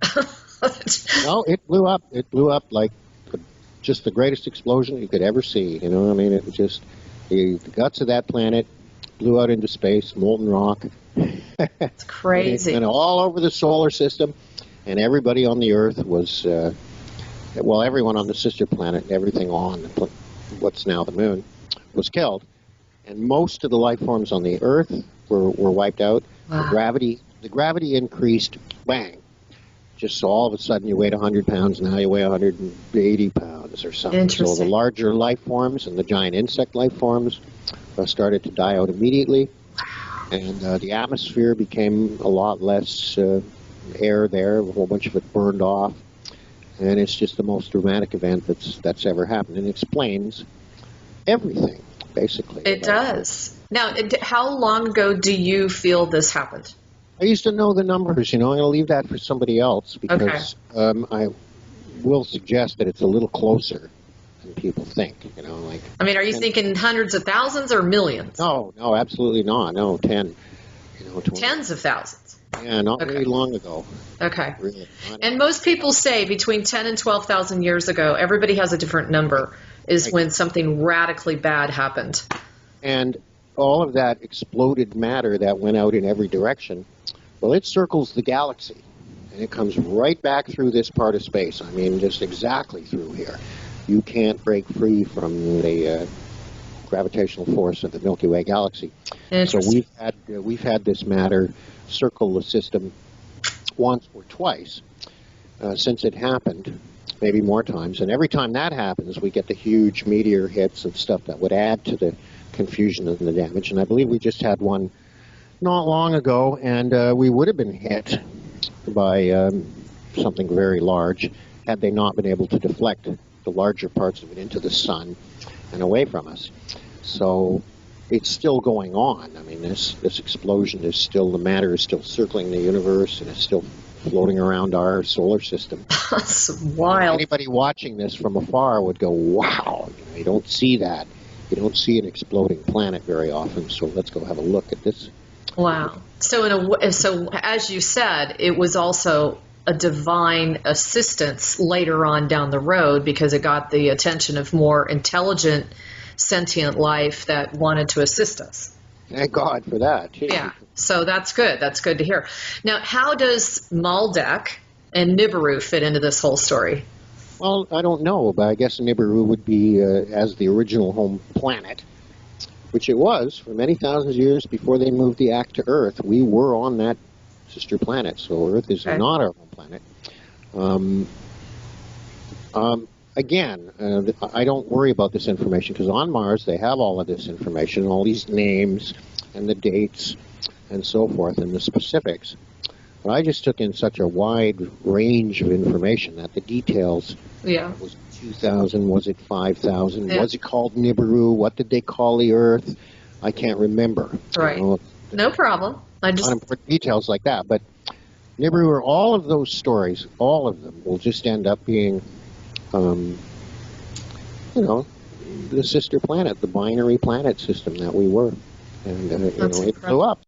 Speaker 2: No, it blew up. It blew up like just the greatest explosion you could ever see. It was just the guts of that planet blew out into space, molten rock.
Speaker 1: It's crazy.
Speaker 2: And all over the solar system, and everybody on the Earth was, everyone on the sister planet, everything on what's now the moon, was killed. And most of the life forms on the Earth were wiped out.
Speaker 1: Wow.
Speaker 2: The gravity increased, bang. Just so all of a sudden you weighed 100 pounds, now you weigh 180 pounds or something. So the larger life forms and the giant insect life forms started to die out immediately. And the atmosphere became a lot less air there. A whole bunch of it burned off. And it's just the most dramatic event that's ever happened. And it explains everything, basically.
Speaker 1: It does. Now, how long ago do you feel this happened?
Speaker 2: I used to know the numbers, I'll leave that for somebody else because I will suggest that it's a little closer than people think,
Speaker 1: are you thinking hundreds of thousands or millions?
Speaker 2: No, absolutely not. No, 10. 20.
Speaker 1: Tens of thousands.
Speaker 2: Yeah, not very long ago.
Speaker 1: Okay.
Speaker 2: Really.
Speaker 1: And most people say between 10 and 12,000 years ago, everybody has a different number, is when something radically bad happened.
Speaker 2: And all of that exploded matter that went out in every direction, well, it circles the galaxy, and it comes right back through this part of space. Just exactly through here. You can't break free from the gravitational force of the Milky Way galaxy. So we've had this matter circle the system once or twice since it happened, maybe more times. And every time that happens, we get the huge meteor hits and stuff that would add to the confusion and the damage. And I believe we just had one not long ago, and we would have been hit by something very large had they not been able to deflect the larger parts of it into the sun and away from us. So it's still going on. This explosion is still, the matter is still circling the universe, and it's still floating around our solar system.
Speaker 1: That's wild.
Speaker 2: Anybody watching this from afar would go, wow, you don't see that. You don't see an exploding planet very often, so let's go have a look at this.
Speaker 1: Wow. So as you said, it was also a divine assistance later on down the road because it got the attention of more intelligent, sentient life that wanted to assist us.
Speaker 2: Thank God for that.
Speaker 1: Yeah, so that's good. That's good to hear. Now, how does Maldek and Nibiru fit into this whole story?
Speaker 2: Well, I don't know, but I guess Nibiru would be as the original home planet, which it was for many thousands of years before they moved the act to Earth. We were on that sister planet, so Earth is not our home planet. Again, I don't worry about this information because on Mars they have all of this information, all these names and the dates and so forth and the specifics. But I just took in such a wide range of information that the details, was it 2,000, was it 5,000, was it called Nibiru, what did they call the Earth? I can't remember.
Speaker 1: Right. No problem. I just...
Speaker 2: Not important details like that, but Nibiru, all of those stories, all of them will just end up being, you know, the sister planet, the binary planet system that we were. And, you know, it blew up.